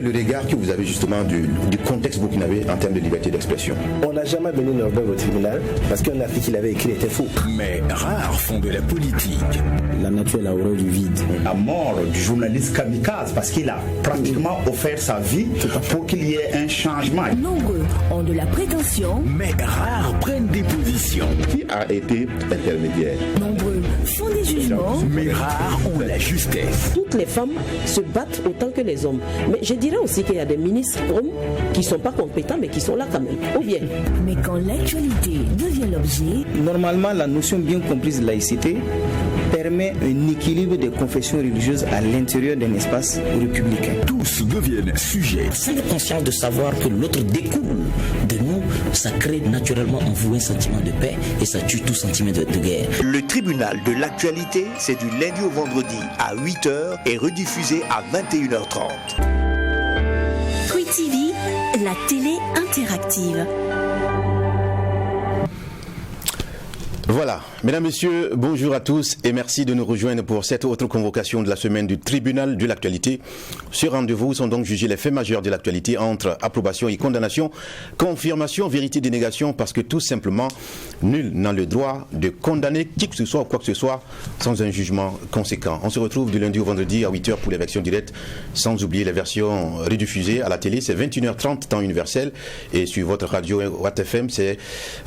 est le regard que vous avez justement du contexte burkinabé en termes de liberté d'expression? On n'a jamais mené Norbert au tribunal parce qu'un article qu'il avait écrit était faux. Mais rares font de la politique. La nature est la horreur du vide. La mort du journaliste kamikaze parce qu'il a pratiquement offert sa vie pour qu'il y ait un changement. Nombreux ont de la prétention. Mais rares prennent des positions. Qui a été intermédiaire? Nombreux font des jugements. Mais rares ont la justesse. Toutes les femmes se battent autant que les hommes. Mais je dirais aussi qu'il y a des ministres hommes qui ne sont pas compétents mais qui sont là quand même. Ou bien. Mais quand l'actualité devient l'objet... Normalement, la notion bien comprise de laïcité permet un équilibre des confessions religieuses à l'intérieur d'un espace républicain. Tous deviennent sujets. Cette conscience de savoir que l'autre découle de nous, ça crée naturellement en vous un sentiment de paix et ça tue tout sentiment de guerre. Le tribunal de l'actualité, c'est du lundi au vendredi à 8h et rediffusé à 21h30. Free TV, la télé interactive. Voilà, mesdames, messieurs, bonjour à tous et merci de nous rejoindre pour cette autre convocation de la semaine du tribunal de l'actualité. Ce rendez-vous sont donc jugés les faits majeurs de l'actualité entre approbation et condamnation, confirmation, vérité, dénégation, parce que tout simplement, nul n'a le droit de condamner qui que ce soit ou quoi que ce soit sans un jugement conséquent. On se retrouve du lundi au vendredi à 8h pour les versions directes, sans oublier les versions rediffusées à la télé, c'est 21h30 temps universel et sur votre radio Watt FM, c'est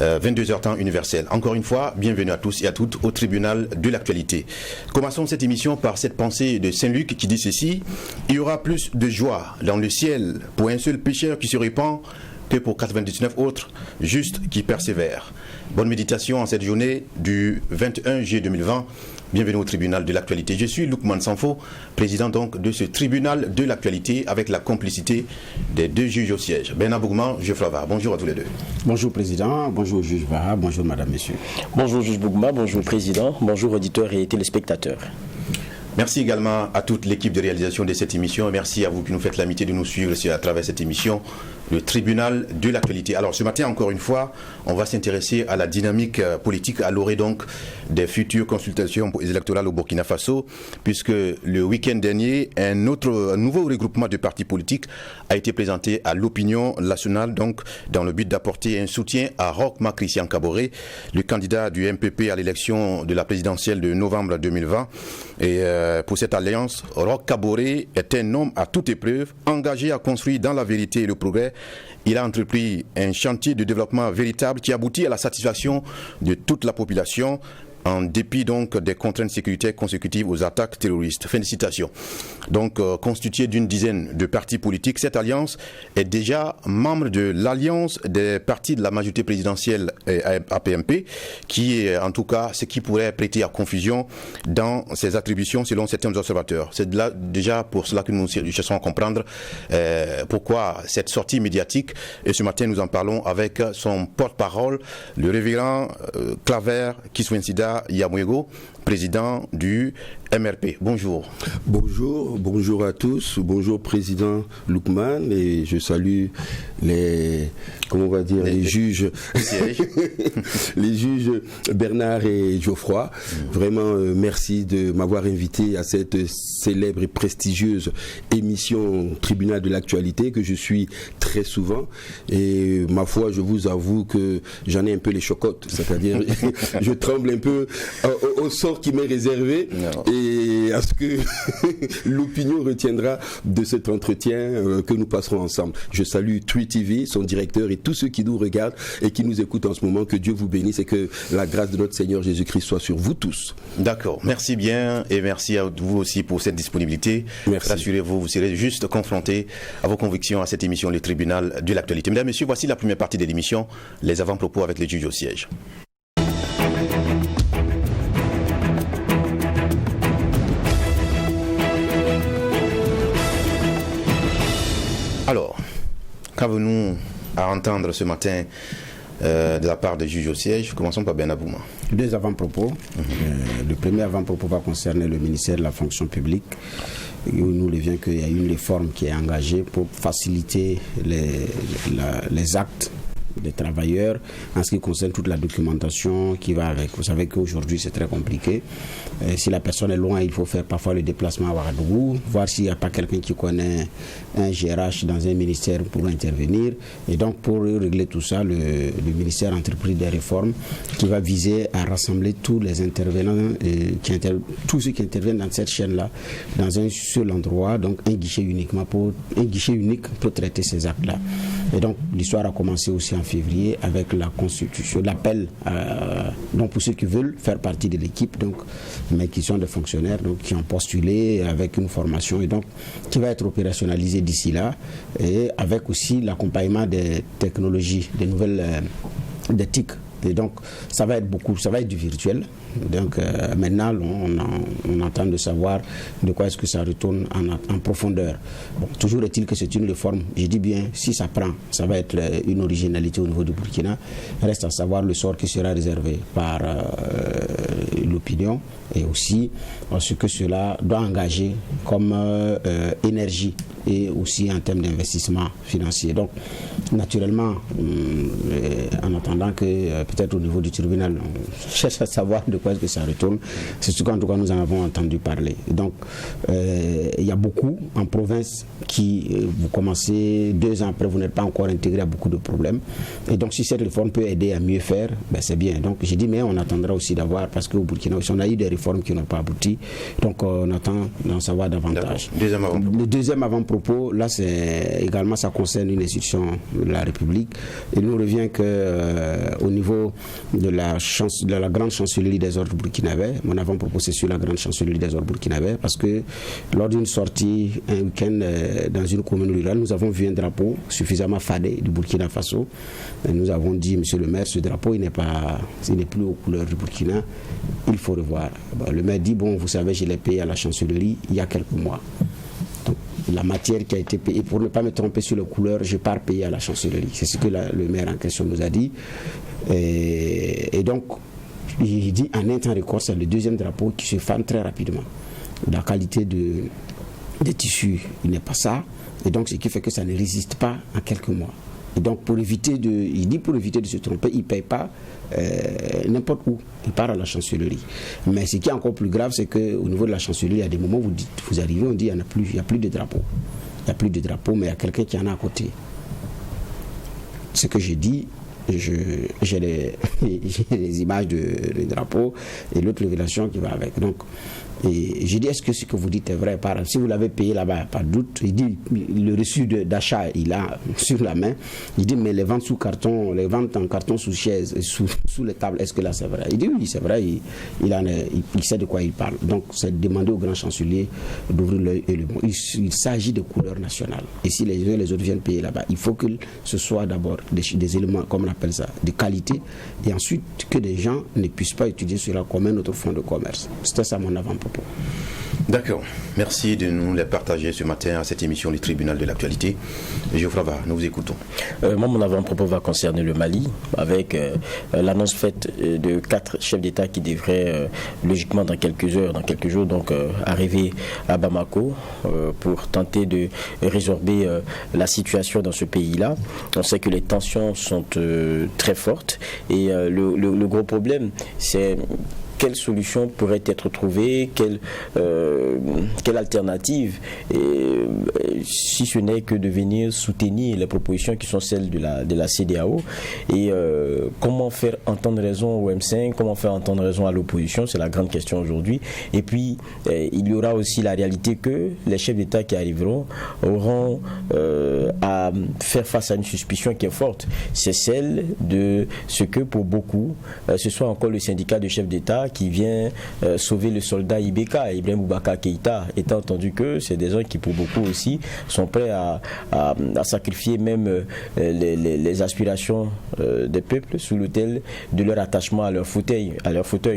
22h temps universel. Encore une fois, bienvenue à tous et à toutes au tribunal de l'actualité. Commençons cette émission par cette pensée de Saint-Luc qui dit ceci: il y aura plus de joie dans le ciel pour un seul pécheur qui se répand que pour 99 autres justes qui persévèrent. Bonne méditation en cette journée du 21 juillet 2020. Bienvenue au tribunal de l'actualité. Je suis Loukman Sanfo, président donc de ce tribunal de l'actualité avec la complicité des deux juges au siège. Bernard Bougman, Geoffroy Var. Bonjour à tous les deux. Bonjour président, bonjour juge Var, bonjour madame, messieurs. Bonjour juge Bougma, bonjour président, bonjour auditeurs et téléspectateurs. Merci également à toute l'équipe de réalisation de cette émission et merci à vous qui nous faites l'amitié de nous suivre à travers cette émission, le tribunal de l'actualité. Alors ce matin, encore une fois, on va s'intéresser à la dynamique politique à l'orée donc des futures consultations électorales au Burkina Faso, puisque le week-end dernier, un nouveau regroupement de partis politiques a été présenté à l'opinion nationale, donc dans le but d'apporter un soutien à Roch Marc Christian Kaboré, le candidat du MPP à l'élection de la présidentielle de novembre 2020. Et pour cette alliance, Roch Kaboré est un homme à toute épreuve, engagé à construire dans la vérité et le progrès. Il a entrepris un chantier de développement véritable qui aboutit à la satisfaction de toute la population, en dépit donc des contraintes sécuritaires consécutives aux attaques terroristes. Félicitations. Donc, constituée d'une dizaine de partis politiques, cette alliance est déjà membre de l'alliance des partis de la majorité présidentielle APMP, qui est en tout cas ce qui pourrait prêter à confusion dans ses attributions selon certains observateurs. C'est là déjà pour cela que nous cherchons à comprendre pourquoi cette sortie médiatique. Et ce matin, nous en parlons avec son porte-parole, le révérend Claver Kiswensida Yamwego, président du MRP. Bonjour. Bonjour à tous. Bonjour président Loukman et je salue les juges, les juges Bernard et Geoffroy. Vraiment merci de m'avoir invité à cette célèbre et prestigieuse émission Tribunal de l'actualité que je suis très souvent et ma foi je vous avoue que j'en ai un peu les chocottes, c'est-à-dire je tremble un peu au sort qui m'est réservé et à ce que l'opinion retiendra de cet entretien que nous passerons ensemble. Je salue Free TV, son directeur et tous ceux qui nous regardent et qui nous écoutent en ce moment. Que Dieu vous bénisse et que la grâce de notre Seigneur Jésus-Christ soit sur vous tous. D'accord, merci bien et merci à vous aussi pour cette disponibilité. Merci. Rassurez-vous, vous serez juste confrontés à vos convictions à cette émission, le tribunal de l'actualité. Mesdames, messieurs, voici la première partie de l'émission, les avant-propos avec les juges au siège. Alors, qu'avons-nous à entendre ce matin de la part des juges au siège? Commençons par Bernard Bougman. Deux avant-propos. Le premier avant-propos va concerner le ministère de la fonction publique. Où nous revient qu'il y a une réforme qui est engagée pour faciliter les actes des travailleurs, en ce qui concerne toute la documentation qui va avec. Vous savez qu'aujourd'hui c'est très compliqué. Si la personne est loin, il faut faire parfois le déplacement à Ouagadougou, voir s'il n'y a pas quelqu'un qui connaît un GRH dans un ministère pour intervenir. Et donc pour régler tout ça, le ministère a entrepris des réformes qui va viser à rassembler tous les intervenants, tous ceux qui interviennent dans cette chaîne-là, dans un seul endroit, donc un guichet unique pour traiter ces actes-là. Et donc l'histoire a commencé aussi en février avec la constitution, l'appel donc pour ceux qui veulent faire partie de l'équipe, donc, mais qui sont des fonctionnaires, donc qui ont postulé avec une formation et donc qui va être opérationnalisé d'ici là, et avec aussi l'accompagnement des technologies, des nouvelles des TIC. Et donc, ça va être du virtuel. Donc, maintenant, on entend de savoir de quoi est-ce que ça retourne en profondeur. Bon, toujours est-il que c'est une réforme. Je dis bien, si ça prend, ça va être une originalité au niveau du Burkina. Reste à savoir le sort qui sera réservé par l'opinion et aussi ce que cela doit engager comme énergie et aussi en termes d'investissement financier. Donc, naturellement, en attendant que peut-être au niveau du tribunal, on cherche à savoir de quoi est-ce que ça retourne. C'est ce qu'en tout cas nous en avons entendu parler. Donc, il y a beaucoup en province qui, vous commencez 2 ans après, vous n'êtes pas encore intégré à beaucoup de problèmes. Et donc, si cette réforme peut aider à mieux faire, ben c'est bien. Donc, j'ai dit, mais on attendra aussi d'avoir, parce qu'au Burkina, on a eu des réformes qui n'ont pas abouti. Donc, on attend d'en savoir davantage. Le deuxième avant-propos, là, c'est également, ça concerne une institution de la République. Il nous revient que au niveau de la grande chancellerie des ordres burkinabés, mon avant-propos c'est sur la grande chancellerie des ordres burkinabés, parce que lors d'une sortie un week-end dans une commune rurale, nous avons vu un drapeau suffisamment fadé du Burkina Faso. Et nous avons dit, monsieur le maire, ce drapeau il n'est plus aux couleurs du Burkina, il faut revoir. Le maire dit, bon, vous savez, je l'ai payé à la chancellerie il y a quelques mois. Donc, la matière qui a été payée, pour ne pas me tromper sur les couleurs, je pars payer à la chancellerie. C'est ce que le maire en question nous a dit. Et donc, il dit en un temps record, c'est le deuxième drapeau qui se fane très rapidement. La qualité des tissus, il n'est pas ça. Et donc, ce qui fait que ça ne résiste pas en quelques mois. Et donc, pour éviter de se tromper, il ne paye pas n'importe où. Il part à la chancellerie. Mais ce qui est encore plus grave, c'est qu'au niveau de la chancellerie, il y a des moments où vous arrivez, on dit qu'il n'y a plus de drapeau. Il n'y a plus de drapeau, mais il y a quelqu'un qui en a à côté. Ce que j'ai dit, j'ai les images de drapeau et l'autre révélation qui va avec. Donc, et j'ai dit, est-ce que ce que vous dites est vrai? Si vous l'avez payé là-bas, pas de doute. Il dit, le reçu d'achat, il a sur la main. Il dit, mais les ventes sous carton, les ventes en carton sous chaise, sous les tables, est-ce que là c'est vrai? Il dit, oui, c'est vrai, il sait de quoi il parle. Donc, c'est demander au grand chancelier d'ouvrir l'œil et le bon. Il s'agit de couleurs nationales. Et si les uns et les autres viennent payer là-bas, il faut que ce soit d'abord des éléments, comme on appelle ça, de qualité, et ensuite que des gens ne puissent pas utiliser cela comme un autre fonds de commerce. C'était ça mon avant-propos. D'accord. Merci de nous les partager ce matin à cette émission du Tribunal de l'actualité. Geoffroy Va, nous vous écoutons. Moi, mon avant-propos va concerner le Mali, avec l'annonce faite de 4 chefs d'État qui devraient logiquement dans quelques jours, donc arriver à Bamako pour tenter de résorber la situation dans ce pays-là. On sait que les tensions sont très fortes et le gros problème, c'est quelle solution pourrait être trouvée, quelle alternative, si ce n'est que de venir soutenir les propositions qui sont celles de la CEDEAO, et comment faire entendre raison au M5, comment faire entendre raison à l'opposition, c'est la grande question aujourd'hui. Et puis il y aura aussi la réalité que les chefs d'État qui arriveront auront à faire face à une suspicion qui est forte, c'est celle de ce que pour beaucoup ce soit encore le syndicat de chefs d'État qui vient sauver le soldat Ibeka, Ibrahim Boubacar Keïta, étant entendu que c'est des gens qui pour beaucoup aussi sont prêts à sacrifier même les aspirations des peuples sous l'autel de leur attachement à leur fauteuil.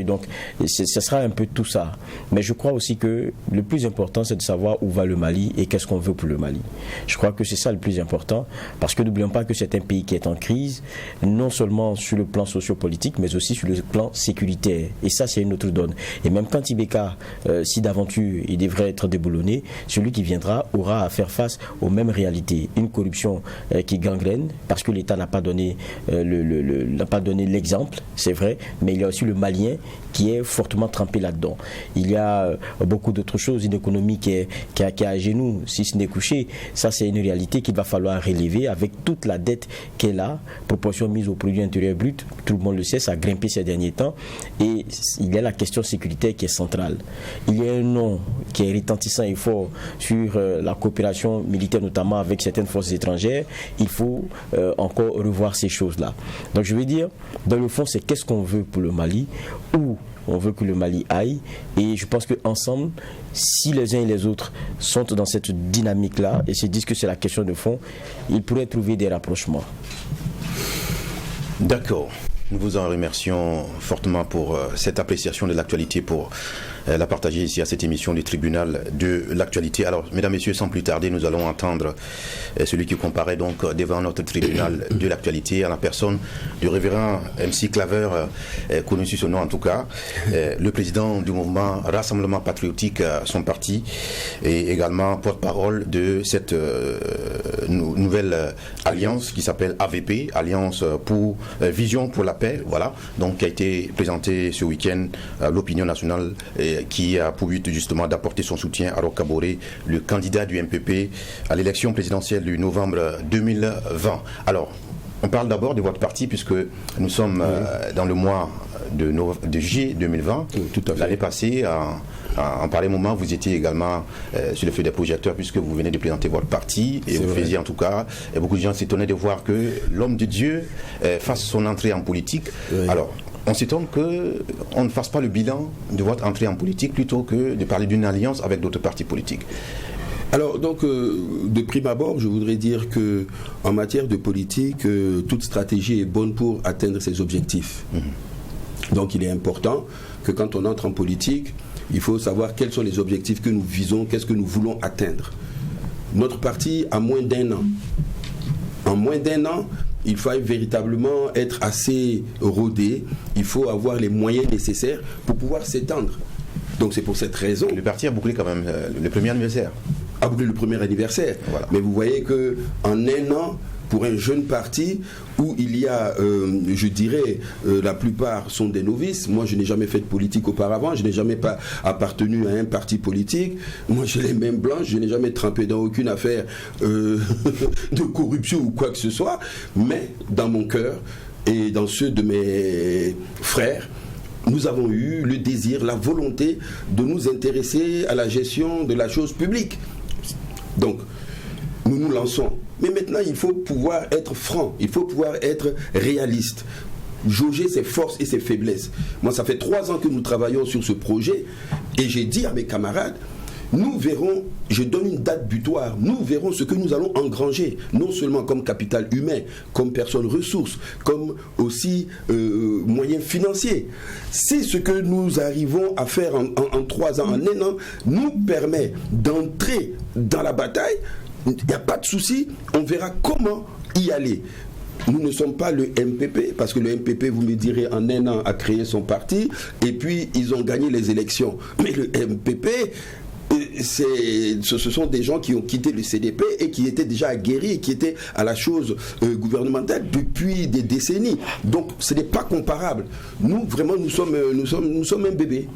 Donc ce sera un peu tout ça. Mais je crois aussi que le plus important, c'est de savoir où va le Mali et qu'est-ce qu'on veut pour le Mali. Je crois que c'est ça le plus important, parce que n'oublions pas que c'est un pays qui est en crise, non seulement sur le plan sociopolitique, mais aussi sur le plan sécuritaire. Et ça, c'est une autre donne. Et même quand Ibeka, si d'aventure il devrait être déboulonné, celui qui viendra aura à faire face aux mêmes réalités. Une corruption qui gangrène, parce que l'État n'a pas donné l'exemple, c'est vrai, mais il y a aussi le Malien qui est fortement trempé là-dedans. Il y a beaucoup d'autres choses, une économie qui est à genoux, si ce n'est couché. Ça, c'est une réalité qu'il va falloir relever avec toute la dette qu'elle a, proportion mise au produit intérieur brut. Tout le monde le sait, ça a grimpé ces derniers temps. Et il y a la question sécuritaire qui est centrale. Il y a un nom qui est retentissant et fort sur la coopération militaire, notamment avec certaines forces étrangères. Il faut encore revoir ces choses-là. Donc je veux dire, dans le fond, c'est qu'est-ce qu'on veut pour le Mali, où on veut que le Mali aille, et je pense qu'ensemble, si les uns et les autres sont dans cette dynamique-là et se disent que c'est la question de fond, ils pourraient trouver des rapprochements. D'accord. Nous vous en remercions fortement pour cette appréciation de l'actualité, pour la partager ici à cette émission du tribunal de l'actualité. Alors, mesdames, messieurs, sans plus tarder, nous allons entendre celui qui comparaît donc devant notre tribunal de l'actualité à la personne du révérend MC Claver, connu sous son nom en tout cas, le président du mouvement Rassemblement Patriotique, son parti, et également porte-parole de cette nouvelle alliance qui s'appelle AVP, Alliance pour Vision pour la paix, voilà, donc qui a été présentée ce week-end à l'opinion nationale, qui a pour but justement d'apporter son soutien à Roch Kaboré, le candidat du MPP à l'élection présidentielle du novembre 2020. Alors, on parle d'abord de votre parti puisque nous sommes dans le mois de juillet 2020. L'année passée, en pareil moment, vous étiez également sur le feu des projecteurs puisque vous venez de présenter votre parti et vous faisiez en tout cas, et beaucoup de gens s'étonnaient de voir que l'homme de Dieu fasse son entrée en politique. Oui. Alors, on s'étonne qu'on ne fasse pas le bilan de votre entrée en politique plutôt que de parler d'une alliance avec d'autres partis politiques. Alors, donc, de prime abord, je voudrais dire que en matière de politique, toute stratégie est bonne pour atteindre ses objectifs. Donc, il est important que quand on entre en politique, il faut savoir quels sont les objectifs que nous visons, qu'est-ce que nous voulons atteindre. Notre parti a moins d'1 an. En moins d'1 an, il faut véritablement être assez rodé, il faut avoir les moyens nécessaires pour pouvoir s'étendre. Donc c'est pour cette raison... Le parti a bouclé quand même le premier anniversaire. A bouclé le premier anniversaire. Voilà. Mais vous voyez qu'en 1 an, pour un jeune parti où il y a, je dirais, la plupart sont des novices. Moi, je n'ai jamais fait de politique auparavant. Je n'ai jamais appartenu à un parti politique. Moi, j'ai les mains blanches. Je n'ai jamais trempé dans aucune affaire de corruption ou quoi que ce soit. Mais dans mon cœur et dans ceux de mes frères, nous avons eu le désir, la volonté de nous intéresser à la gestion de la chose publique. Donc, nous nous lançons. Mais maintenant, il faut pouvoir être franc, il faut pouvoir être réaliste, jauger ses forces et ses faiblesses. Moi, ça fait 3 ans que nous travaillons sur ce projet et j'ai dit à mes camarades, nous verrons, je donne une date butoir, nous verrons ce que nous allons engranger, non seulement comme capital humain, comme personne ressource, comme aussi moyens financiers. C'est ce que nous arrivons à faire en 3 ans, en 1 an, nous permet d'entrer dans la bataille. Il n'y a pas de souci, on verra comment y aller. Nous ne sommes pas le MPP, parce que le MPP, vous me direz, en 1 an a créé son parti, et puis ils ont gagné les élections. Mais le MPP, ce sont des gens qui ont quitté le CDP et qui étaient déjà aguerris et qui étaient à la chose gouvernementale depuis des décennies. Donc ce n'est pas comparable. Nous, vraiment, nous sommes un bébé.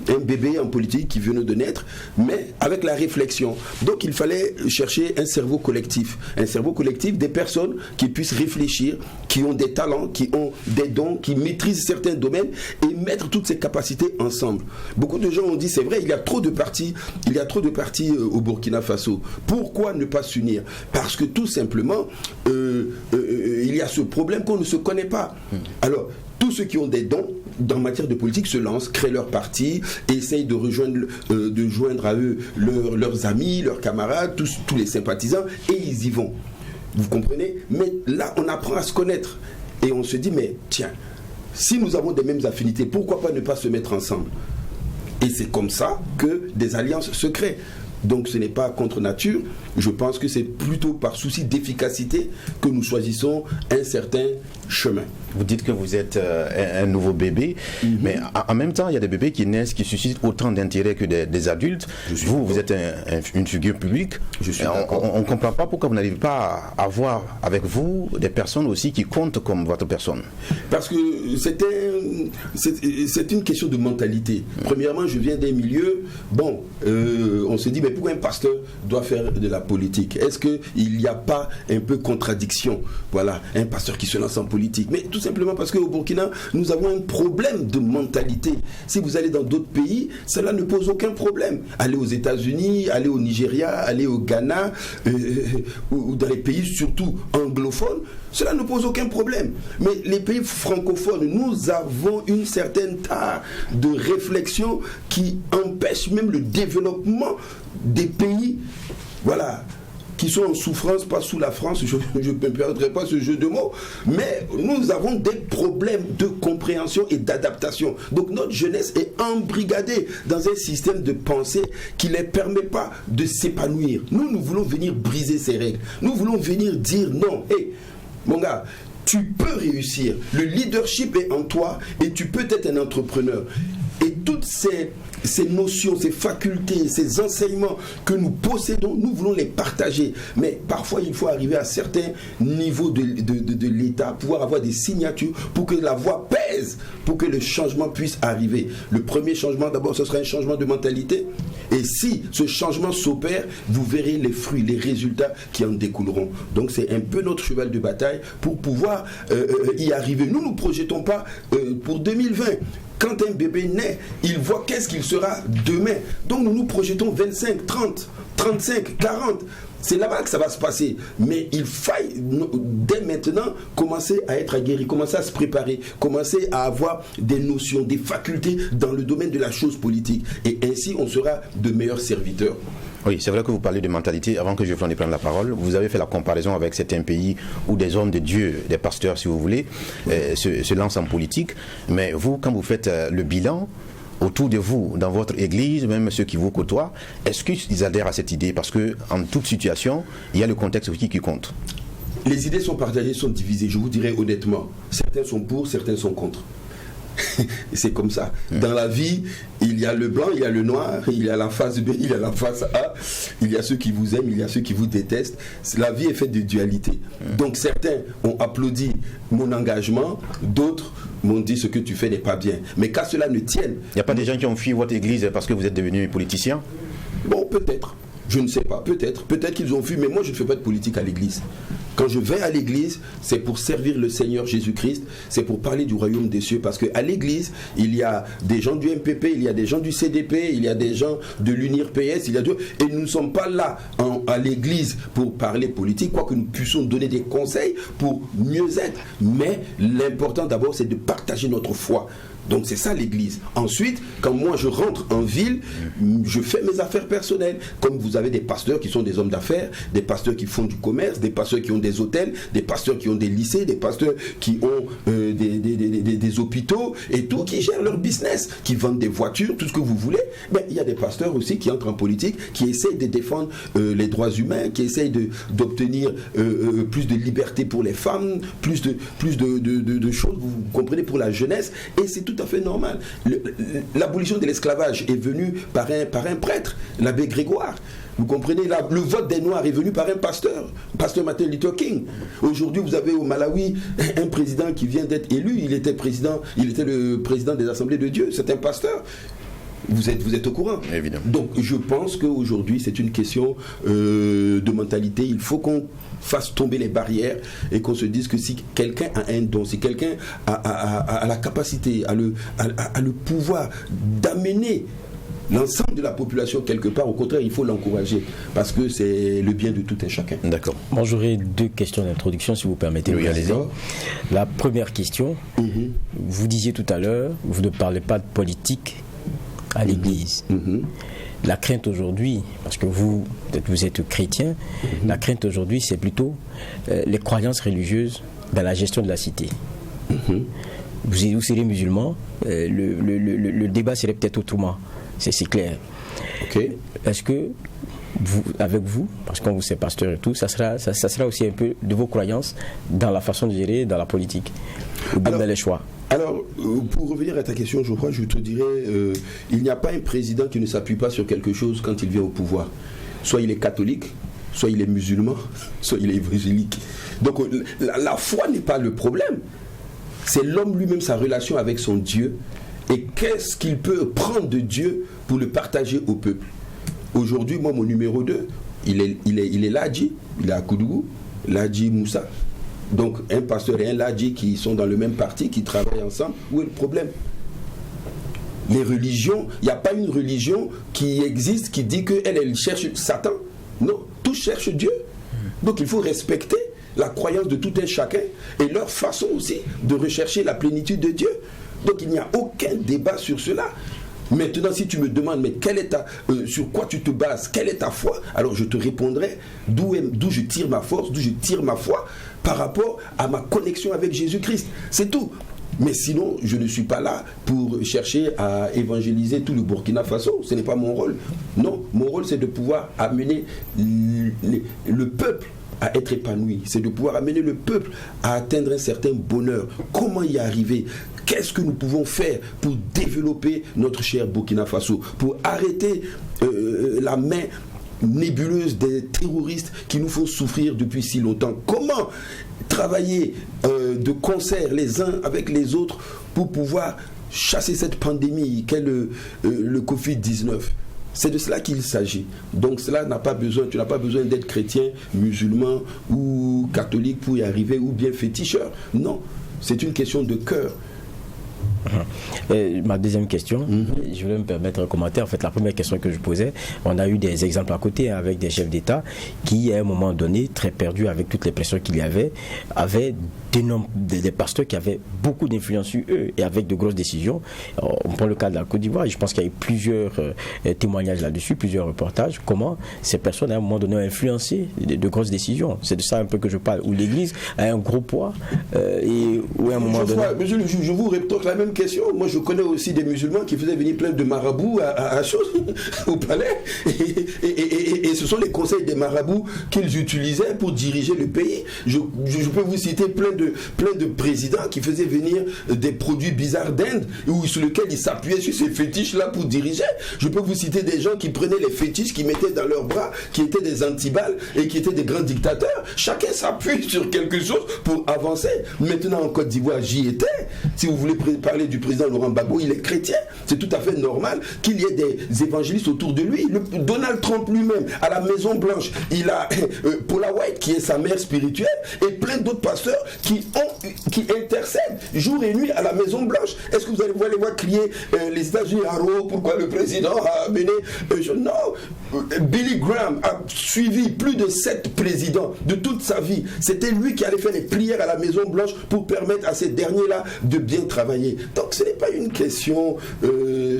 Un bébé en politique qui venait de naître, mais avec la réflexion. Donc il fallait chercher un cerveau collectif, des personnes qui puissent réfléchir, qui ont des talents, qui ont des dons, qui maîtrisent certains domaines et mettre toutes ces capacités ensemble. Beaucoup de gens ont dit, c'est vrai, il y a trop de partis au Burkina Faso. Pourquoi ne pas s'unir? Parce que tout simplement, il y a ce problème qu'on ne se connaît pas. Alors, tous ceux qui ont des dons en matière de politique se lancent, créent leur parti, essayent de joindre à eux leurs amis, leurs camarades, tous les sympathisants, et ils y vont. Vous comprenez? Mais là, on apprend à se connaître. Et on se dit, mais tiens, si nous avons des mêmes affinités, pourquoi pas ne pas se mettre ensemble? Et c'est comme ça que des alliances se créent. Donc ce n'est pas contre nature. Je pense que c'est plutôt par souci d'efficacité que nous choisissons un certain chemin. Vous dites que vous êtes un nouveau bébé, mais en même temps, il y a des bébés qui naissent, qui suscitent autant d'intérêt que des adultes. Vous êtes une figure publique. On ne comprend pas pourquoi vous n'arrivez pas à avoir avec vous des personnes aussi qui comptent comme votre personne. Parce que c'est une question de mentalité. Premièrement, je viens d'un milieu, on se dit, mais pourquoi un pasteur doit faire de la politique? Est-ce qu'il n'y a pas un peu contradiction? Voilà, un pasteur qui se lance en politique. Mais tout simplement parce qu'au Burkina, nous avons un problème de mentalité. Si vous allez dans d'autres pays, cela ne pose aucun problème. Allez aux États-Unis, allez au Nigeria, allez au Ghana, ou dans les pays surtout anglophones, cela ne pose aucun problème. Mais les pays francophones, nous avons une certaine tare de réflexion qui empêche même le développement des pays, voilà, qui sont en souffrance, pas sous la France, je ne me perdrai pas ce jeu de mots, mais nous avons des problèmes de compréhension et d'adaptation. Donc notre jeunesse est embrigadée dans un système de pensée qui ne les permet pas de s'épanouir. Nous voulons venir briser ces règles. Nous voulons venir dire non. Hey, mon gars, tu peux réussir. Le leadership est en toi et tu peux être un entrepreneur. Et toutes ces notions, ces facultés, ces enseignements que nous possédons, nous voulons les partager. Mais parfois, il faut arriver à certains niveaux de l'État, pouvoir avoir des signatures pour que la voix pèse, pour que le changement puisse arriver. Le premier changement, d'abord, ce sera un changement de mentalité. Et si ce changement s'opère, vous verrez les fruits, les résultats qui en découleront. Donc, c'est un peu notre cheval de bataille pour pouvoir y arriver. Nous ne nous projetons pas pour 2020. Quand un bébé naît, il voit qu'est-ce qu'il sera demain. Donc nous nous projetons 25, 30, 35, 40. C'est là-bas que ça va se passer. Mais il faille, dès maintenant, commencer à être aguerri, commencer à se préparer, commencer à avoir des notions, des facultés dans le domaine de la chose politique. Et ainsi, on sera de meilleurs serviteurs. Oui, c'est vrai que vous parlez de mentalité. Avant que je prenne la parole, vous avez fait la comparaison avec certains pays où des hommes de Dieu, des pasteurs si vous voulez, se lancent en politique. Mais vous, quand vous faites le bilan autour de vous, dans votre église, même ceux qui vous côtoient, est-ce qu'ils adhèrent à cette idée? Parce qu'en toute situation, il y a le contexte aussi qui compte. Les idées sont partagées, sont divisées. Je vous dirais honnêtement, certains sont pour, certains sont contre. C'est comme ça. Dans la vie, il y a le blanc, il y a le noir, il y a la face B, il y a la face A, il y a ceux qui vous aiment, il y a ceux qui vous détestent. La vie est faite de dualité. Donc certains ont applaudi mon engagement, d'autres m'ont dit ce que tu fais n'est pas bien. Mais qu'à cela ne tienne. Il n'y a pas des gens qui ont fui votre église parce que vous êtes devenu politicien? Bon, peut-être. Je ne sais pas, peut-être qu'ils ont vu, mais moi je ne fais pas de politique à l'église. Quand je vais à l'église, c'est pour servir le Seigneur Jésus-Christ, c'est pour parler du royaume des cieux, parce qu'à l'église, il y a des gens du MPP, il y a des gens du CDP, il y a des gens de l'UNIR-PS, et nous ne sommes pas là à l'église pour parler politique, quoique nous puissions donner des conseils pour mieux être, mais l'important d'abord c'est de partager notre foi. Donc c'est ça l'église. Ensuite, quand moi je rentre en ville, je fais mes affaires personnelles. Comme vous avez des pasteurs qui sont des hommes d'affaires, des pasteurs qui font du commerce, des pasteurs qui ont des hôtels, des pasteurs qui ont des lycées, des pasteurs qui ont des hôpitaux et tout, qui gèrent leur business, qui vendent des voitures, tout ce que vous voulez. Mais il y a des pasteurs aussi qui entrent en politique, qui essayent de défendre les droits humains, qui essayent d'obtenir plus de liberté pour les femmes, plus de choses, vous comprenez, pour la jeunesse. Et c'est tout à fait normal. L'abolition de l'esclavage est venue par un prêtre, l'abbé Grégoire. Vous comprenez, le vote des Noirs est venu par un pasteur Martin Luther King. Aujourd'hui, vous avez au Malawi un président qui vient d'être élu. Il était le président des Assemblées de Dieu. C'est un pasteur. Vous êtes au courant. Évidemment. Donc je pense qu'aujourd'hui c'est une question de mentalité. Il faut qu'on fasse tomber les barrières et qu'on se dise que si quelqu'un a un don, si quelqu'un a la capacité, a le pouvoir d'amener l'ensemble de la population quelque part, au contraire il faut l'encourager parce que c'est le bien de tout un chacun. D'accord. Moi j'aurais deux questions d'introduction si vous permettez. Oui, allez-y. La première question, vous disiez tout à l'heure, vous ne parlez pas de politique à l'église. La crainte aujourd'hui, parce que vous êtes chrétien, la crainte aujourd'hui c'est plutôt les croyances religieuses dans la gestion de la cité. Vous serez musulman, le débat serait peut-être autrement, c'est clair. Ok. Est-ce que vous, avec vous, parce qu'on vous sait pasteur et tout, ça sera aussi un peu de vos croyances dans la façon de gérer dans la politique ou bien dans les choix? Alors, pour revenir à ta question, je crois, je te dirais, il n'y a pas un président qui ne s'appuie pas sur quelque chose quand il vient au pouvoir. Soit il est catholique, soit il est musulman, soit il est évangélique. Donc la foi n'est pas le problème. C'est l'homme lui-même, sa relation avec son Dieu, et qu'est-ce qu'il peut prendre de Dieu pour le partager au peuple. Aujourd'hui, moi, mon numéro 2, il est Ladji, il est à Koudougou, Ladji Moussa. Donc un pasteur et un Ladji qui sont dans le même parti, qui travaillent ensemble, où est le problème? Les religions, il n'y a pas une religion qui existe qui dit qu'elle cherche Satan. Non, tous cherchent Dieu. Donc il faut respecter la croyance de tout un chacun et leur façon aussi de rechercher la plénitude de Dieu. Donc il n'y a aucun débat sur cela. Maintenant, si tu me demandes, mais sur quoi tu te bases, quelle est ta foi, alors je te répondrai d'où je tire ma force, d'où je tire ma foi par rapport à ma connexion avec Jésus-Christ. C'est tout. Mais sinon, je ne suis pas là pour chercher à évangéliser tout le Burkina Faso. Ce n'est pas mon rôle. Non, mon rôle, c'est de pouvoir amener le peuple à être épanoui. C'est de pouvoir amener le peuple à atteindre un certain bonheur. Comment y arriver? Qu'est-ce que nous pouvons faire pour développer notre cher Burkina Faso, pour arrêter la main nébuleuse des terroristes qui nous font souffrir depuis si longtemps? Comment travailler de concert les uns avec les autres pour pouvoir chasser cette pandémie qu'est le Covid-19? C'est de cela qu'il s'agit. Donc cela n'a pas besoin, tu n'as pas besoin d'être chrétien, musulman ou catholique pour y arriver, ou bien féticheur. Non, c'est une question de cœur. Ma deuxième question, je voulais me permettre de commenter. En fait, la première question que je posais, on a eu des exemples à côté avec des chefs d'État qui, à un moment donné, très perdus avec toutes les pressions qu'il y avait, avaient des pasteurs qui avaient beaucoup d'influence sur eux et avec de grosses décisions. On prend le cas de la Côte d'Ivoire, je pense qu'il y a eu plusieurs témoignages là-dessus, plusieurs reportages, comment ces personnes, à un moment donné, ont influencé de grosses décisions. C'est de ça un peu que je parle, où l'Église a un gros poids et où, à un moment donné... Monsieur le juge, je vous rétorque la même question. Moi, je connais aussi des musulmans qui faisaient venir plein de marabouts à chose, au palais. Et ce sont les conseils des marabouts qu'ils utilisaient pour diriger le pays. Je peux vous citer plein de présidents qui faisaient venir des produits bizarres d'Inde sur lesquels ils s'appuyaient sur ces fétiches-là pour diriger. Je peux vous citer des gens qui prenaient les fétiches, qui mettaient dans leurs bras, qui étaient des antiballes et qui étaient des grands dictateurs. Chacun s'appuie sur quelque chose pour avancer. Maintenant, en Côte d'Ivoire, j'y étais. Si vous voulez parler du président Laurent Gbagbo, il est chrétien. C'est tout à fait normal qu'il y ait des évangélistes autour de lui. Donald Trump lui-même, à la Maison Blanche, il a Paula White, qui est sa mère spirituelle, et plein d'autres pasteurs qui intercèdent jour et nuit à la Maison Blanche. Est-ce que vous allez voir crier les États-Unis pourquoi le président a mené non, Billy Graham a suivi plus de 7 présidents de toute sa vie. C'était lui qui allait faire les prières à la Maison Blanche pour permettre à ces derniers-là de bien travailler. Donc ce n'est pas une question,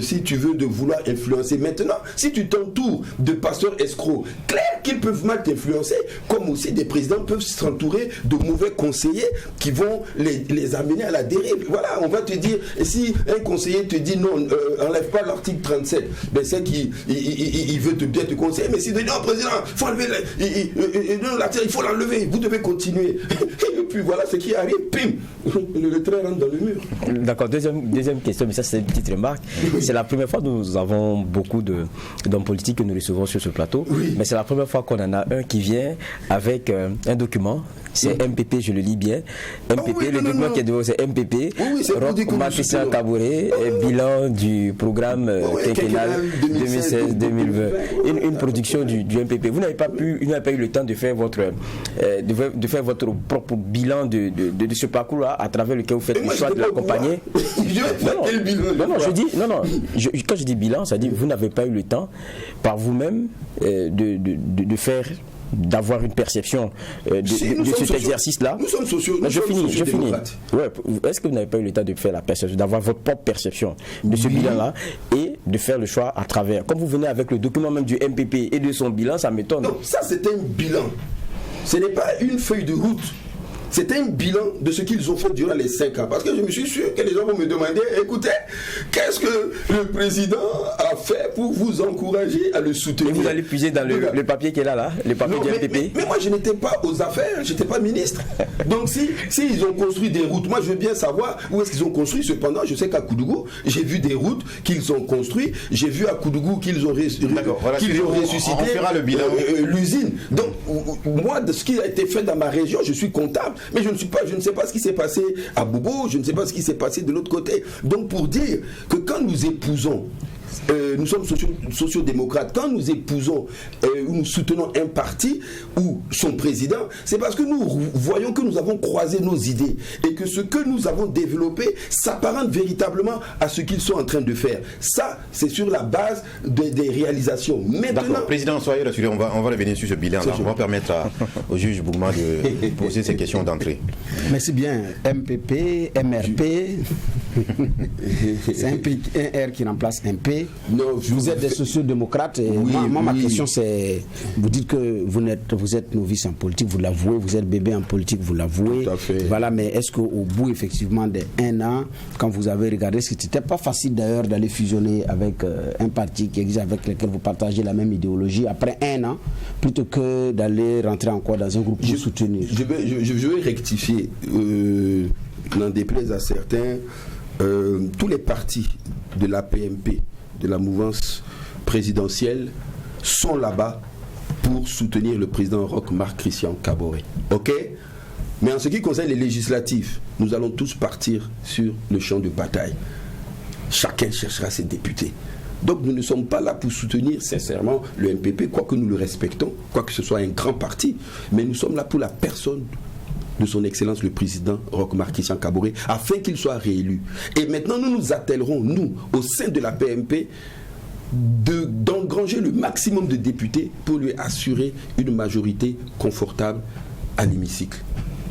si tu veux, de vouloir influencer. Maintenant, si tu t'entoures de pasteurs escrocs, clair qu'ils peuvent mal t'influencer, comme aussi des présidents peuvent s'entourer de mauvais conseillers qui vont les amener à la dérive. Voilà, on va te dire, si un conseiller te dit non, enlève pas l'article 37, ben c'est qu'il veut bien te conseiller, mais s'il te dit non, président, il faut enlever l'article, il faut l'enlever, vous devez continuer. Et puis voilà ce qui arrive, pim, le train rentre dans le mur. D'accord, deuxième question, mais ça c'est une petite remarque. Oui. C'est la première fois que nous avons beaucoup d'hommes politiques que nous recevons sur ce plateau, oui. Mais c'est la première fois qu'on en a un qui vient avec un document. C'est MPP, je le lis bien. MPP, le document qui est devant, c'est MPP. Roch Marc-Christian Kaboré, bilan du programme quinquennal 2016-2020. Une production du MPP. Vous n'avez pas eu le temps de faire votre propre bilan de ce parcours-là à travers lequel vous faites le choix de l'accompagner. Quand je dis bilan, ça dit vous n'avez pas eu le temps par vous-même d'avoir une perception de cet exercice-là. Nous sommes sociaux. Je finis. Ouais. Est-ce que vous n'avez pas eu le temps de faire la perception, d'avoir votre propre perception de ce bilan-là et de faire le choix à travers? Comme vous venez avec le document même du MPP et de son bilan, ça m'étonne. Non, ça c'est un bilan. Ce n'est pas une feuille de route. C'était un bilan de ce qu'ils ont fait durant les 5 ans. Parce que je me suis sûr que les gens vont me demander, écoutez, qu'est-ce que le président a fait pour vous encourager à le soutenir? Et vous allez puiser dans le papier qui est là, le papier du MPP. Mais moi, je n'étais pas aux affaires, je n'étais pas ministre. Donc, si ils ont construit des routes, moi, je veux bien savoir où est-ce qu'ils ont construit. Cependant, je sais qu'à Koudougou, j'ai vu des routes qu'ils ont construites. J'ai vu à Koudougou qu'ils ont ressuscité l'usine. Donc, moi, de ce qui a été fait dans ma région, je suis comptable. Mais je ne sais pas ce qui s'est passé à Bobo, je ne sais pas ce qui s'est passé de l'autre côté. Donc pour dire que quand nous épousons, nous sommes sociodémocrates, quand nous épousons ou nous soutenons un parti ou son président, c'est parce que nous voyons que nous avons croisé nos idées et que ce que nous avons développé s'apparente véritablement à ce qu'ils sont en train de faire. Ça, c'est sur la base des réalisations. D'accord, président, soyez rassuré, on va revenir sur ce bilan-là. On va permettre au juge Bougma de poser ses questions d'entrée. Merci bien. MPP, MRP, c'est un R qui remplace un P. Non, vous êtes des sociodémocrates. Et ma question c'est, vous dites que vous êtes novice en politique, vous l'avouez, vous êtes bébé en politique, vous l'avouez. Tout à fait. Voilà, mais est-ce qu'au bout effectivement de 1 an, quand vous avez regardé, ce n'était pas facile d'ailleurs d'aller fusionner avec un parti qui existe, avec lequel vous partagez la même idéologie après 1 an, plutôt que d'aller rentrer encore dans un groupe pour soutenir? Je vais rectifier, n'en déplaise à certains, tous les partis de la PMP, de la mouvance présidentielle, sont là-bas pour soutenir le président Roch Marc Christian Kaboré. Ok? Mais en ce qui concerne les législatives, nous allons tous partir sur le champ de bataille. Chacun cherchera ses députés. Donc nous ne sommes pas là pour soutenir sincèrement le MPP, quoique nous le respectons, quoique ce soit un grand parti, mais nous sommes là pour la personne de son Excellence le Président Roch Marc Christian Kaboré, afin qu'il soit réélu. Et maintenant, nous nous attellerons, nous, au sein de la PMP, d'engranger le maximum de députés pour lui assurer une majorité confortable à l'hémicycle.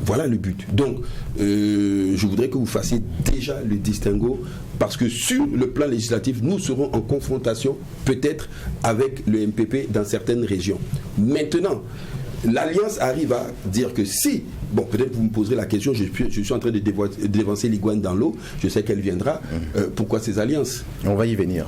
Voilà le but. Donc, je voudrais que vous fassiez déjà le distinguo, parce que sur le plan législatif, nous serons en confrontation peut-être avec le MPP dans certaines régions. Maintenant, l'Alliance arrive à dire que si, bon, peut-être vous me poserez la question, je suis en train de dévancer l'iguane dans l'eau, je sais qu'elle viendra, pourquoi ces alliances? On va y venir.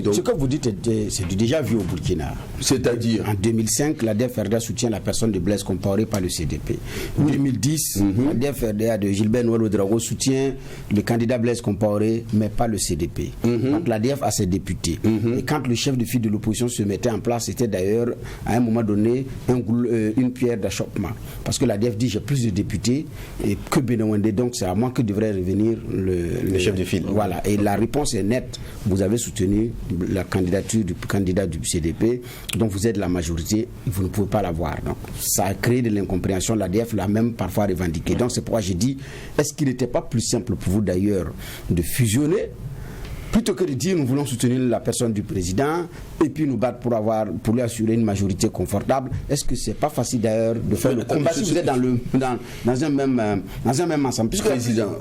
Donc, ce que vous dites, c'est du déjà vu au Burkina. C'est-à-dire? En 2005, la DFRDA soutient la personne de Blaise Compaoré par le CDP. En 2010, la DFRDA de Gilbert Noël-Ouedraogo soutient le candidat Blaise Compaoré, mais pas le CDP. Donc la DF a ses députés. Et quand le chef de file de l'opposition se mettait en place, c'était d'ailleurs, à un moment donné, une pierre d'achoppement. Parce que la DF dit, j'ai plus de députés que Benawende, donc c'est à moi que devrait revenir le chef de file. Voilà, et la réponse est nette. Vous avez soutenu la candidature du candidat du CDP, donc vous êtes la majorité, vous ne pouvez pas l'avoir. Donc ça a créé de l'incompréhension, la DF l'a même parfois revendiqué. Donc c'est pourquoi j'ai dit, est-ce qu'il n'était pas plus simple pour vous d'ailleurs de fusionner, plutôt que de dire nous voulons soutenir la personne du président et puis nous battre pour lui assurer une majorité confortable? Est-ce que c'est pas facile d'ailleurs de faire le combat si vous êtes dans un même ensemble? Président,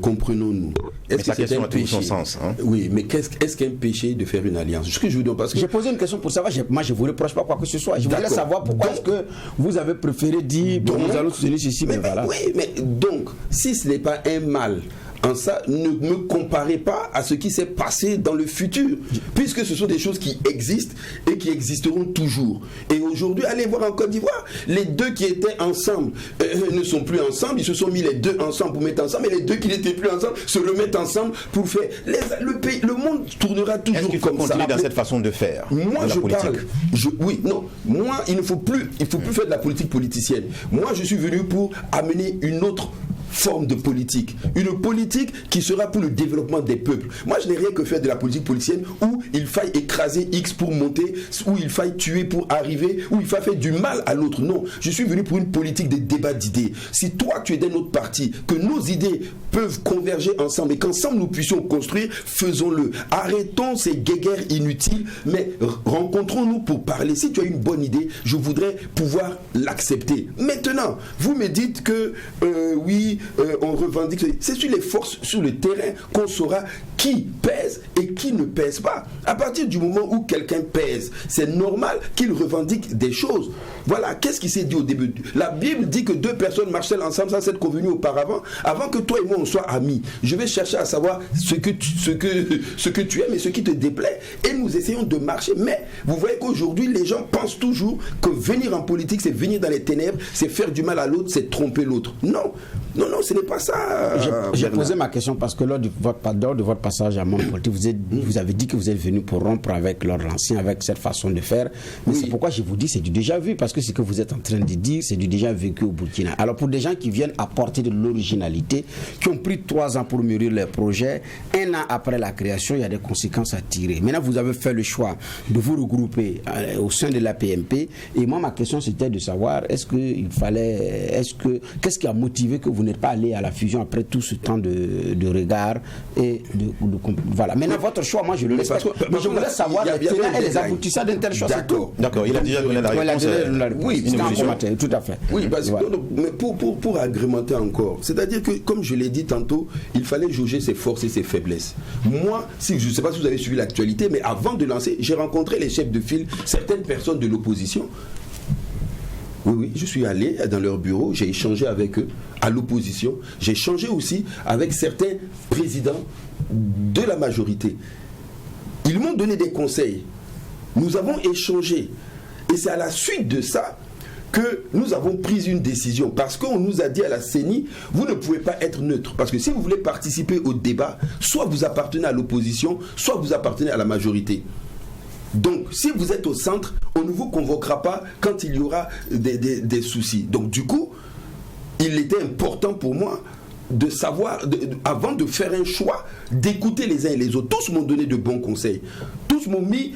comprenons-nous. Est-ce que c'est un péché? Son sens, hein? Oui, mais est-ce qu'un péché de faire une alliance? Ce que je vous donne, parce que j'ai posé une question pour savoir. Moi, je ne vous reproche pas quoi que ce soit. Je voulais savoir pourquoi est-ce que vous avez préféré dire nous allons soutenir ceci, mais voilà. Oui, mais donc, si ce n'est pas un mal, en ça, ne me comparez pas à ce qui s'est passé dans le futur, puisque ce sont des choses qui existent et qui existeront toujours. Et aujourd'hui, allez voir en Côte d'Ivoire, les deux qui étaient ensemble ne sont plus ensemble, ils se sont mis les deux ensemble pour mettre ensemble, et les deux qui n'étaient plus ensemble se remettent ensemble pour faire. Le monde tournera toujours comme ça. Est-ce qu'il faut continuer dans cette façon de faire? Moi, je parle. Moi, il ne faut plus faire de la politique politicienne. Moi, je suis venu pour amener une autre forme de politique, une politique qui sera pour le développement des peuples. Moi, je n'ai rien que faire de la politique politicienne où il faille écraser X pour monter, où il faille tuer pour arriver, où il faille faire du mal à l'autre. Non, je suis venu pour une politique de débat d'idées. Si toi, tu es d'un autre parti, que nos idées peuvent converger ensemble et qu'ensemble nous puissions construire, faisons-le. Arrêtons ces guéguerres inutiles, mais rencontrons-nous pour parler. Si tu as une bonne idée, je voudrais pouvoir l'accepter. Maintenant, vous me dites que oui, puis on revendique. C'est sur les forces, sur le terrain, qu'on saura qui pèse et qui ne pèse pas. À partir du moment où quelqu'un pèse, c'est normal qu'il revendique des choses. Voilà, qu'est-ce qui s'est dit au début? La Bible dit que deux personnes marchent ensemble sans s'être convenues auparavant. Avant que toi et moi on soit amis, je vais chercher à savoir ce que tu aimes et ce qui te déplaît. Et nous essayons de marcher. Mais vous voyez qu'aujourd'hui, les gens pensent toujours que venir en politique, c'est venir dans les ténèbres, c'est faire du mal à l'autre, c'est tromper l'autre. Non, ce n'est pas ça. J'ai posé ma question parce que lors de votre passage à Monde Politique, vous avez dit que vous êtes venu pour rompre avec l'ordre ancien, avec cette façon de faire. Mais c'est pourquoi je vous dis c'est du déjà vu, parce que ce que vous êtes en train de dire, c'est du déjà vécu au Burkina. Alors pour des gens qui viennent apporter de l'originalité, qui ont pris 3 ans pour mûrir leur projet, 1 an après la création, il y a des conséquences à tirer. Maintenant, vous avez fait le choix de vous regrouper au sein de la PMP. Et moi, ma question, c'était de savoir, qu'est-ce qui a motivé que vous n'êtes pas allé à la fusion après tout ce temps de regard et voilà. Maintenant, votre choix, moi, je le laisse. Mais je voulais savoir les tenants et les aboutissants d'un tel choix. D'accord, il a déjà donné la réponse. Oui, tout à fait. Oui, parce que mais pour agrémenter encore, c'est-à-dire que, comme je l'ai dit tantôt, il fallait jauger ses forces et ses faiblesses. Moi, je ne sais pas si vous avez suivi l'actualité, mais avant de lancer, j'ai rencontré les chefs de file, certaines personnes de l'opposition. Oui, je suis allé dans leur bureau, j'ai échangé avec eux, à l'opposition. J'ai échangé aussi avec certains présidents de la majorité. Ils m'ont donné des conseils. Nous avons échangé. Et c'est à la suite de ça que nous avons pris une décision. Parce qu'on nous a dit à la CENI, vous ne pouvez pas être neutre. Parce que si vous voulez participer au débat, soit vous appartenez à l'opposition, soit vous appartenez à la majorité. Donc, si vous êtes au centre, on ne vous convoquera pas quand il y aura des soucis. Donc, du coup, il était important pour moi de savoir, avant de faire un choix, d'écouter les uns et les autres. Tous m'ont donné de bons conseils. Tous m'ont mis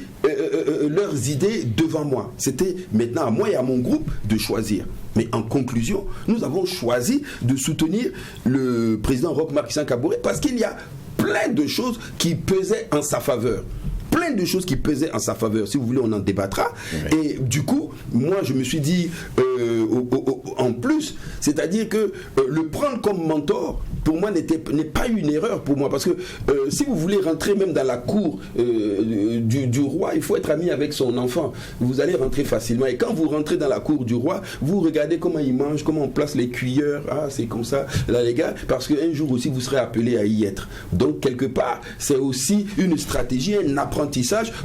leurs idées devant moi. C'était maintenant à moi et à mon groupe de choisir. Mais en conclusion, nous avons choisi de soutenir le président Roch Marc Christian Kaboré parce qu'il y a plein de choses qui pesaient en sa faveur. Plein de choses qui pesaient en sa faveur. Si vous voulez, on en débattra. Oui. Et du coup, moi, je me suis dit, en plus, c'est-à-dire que le prendre comme mentor, pour moi, n'est pas une erreur pour moi. Parce que si vous voulez rentrer même dans la cour du roi, il faut être ami avec son enfant. Vous allez rentrer facilement. Et quand vous rentrez dans la cour du roi, vous regardez comment il mange, comment on place les cuillères. Ah, c'est comme ça, là, les gars. Parce qu'un jour aussi, vous serez appelé à y être. Donc, quelque part, c'est aussi une stratégie, un apprentissage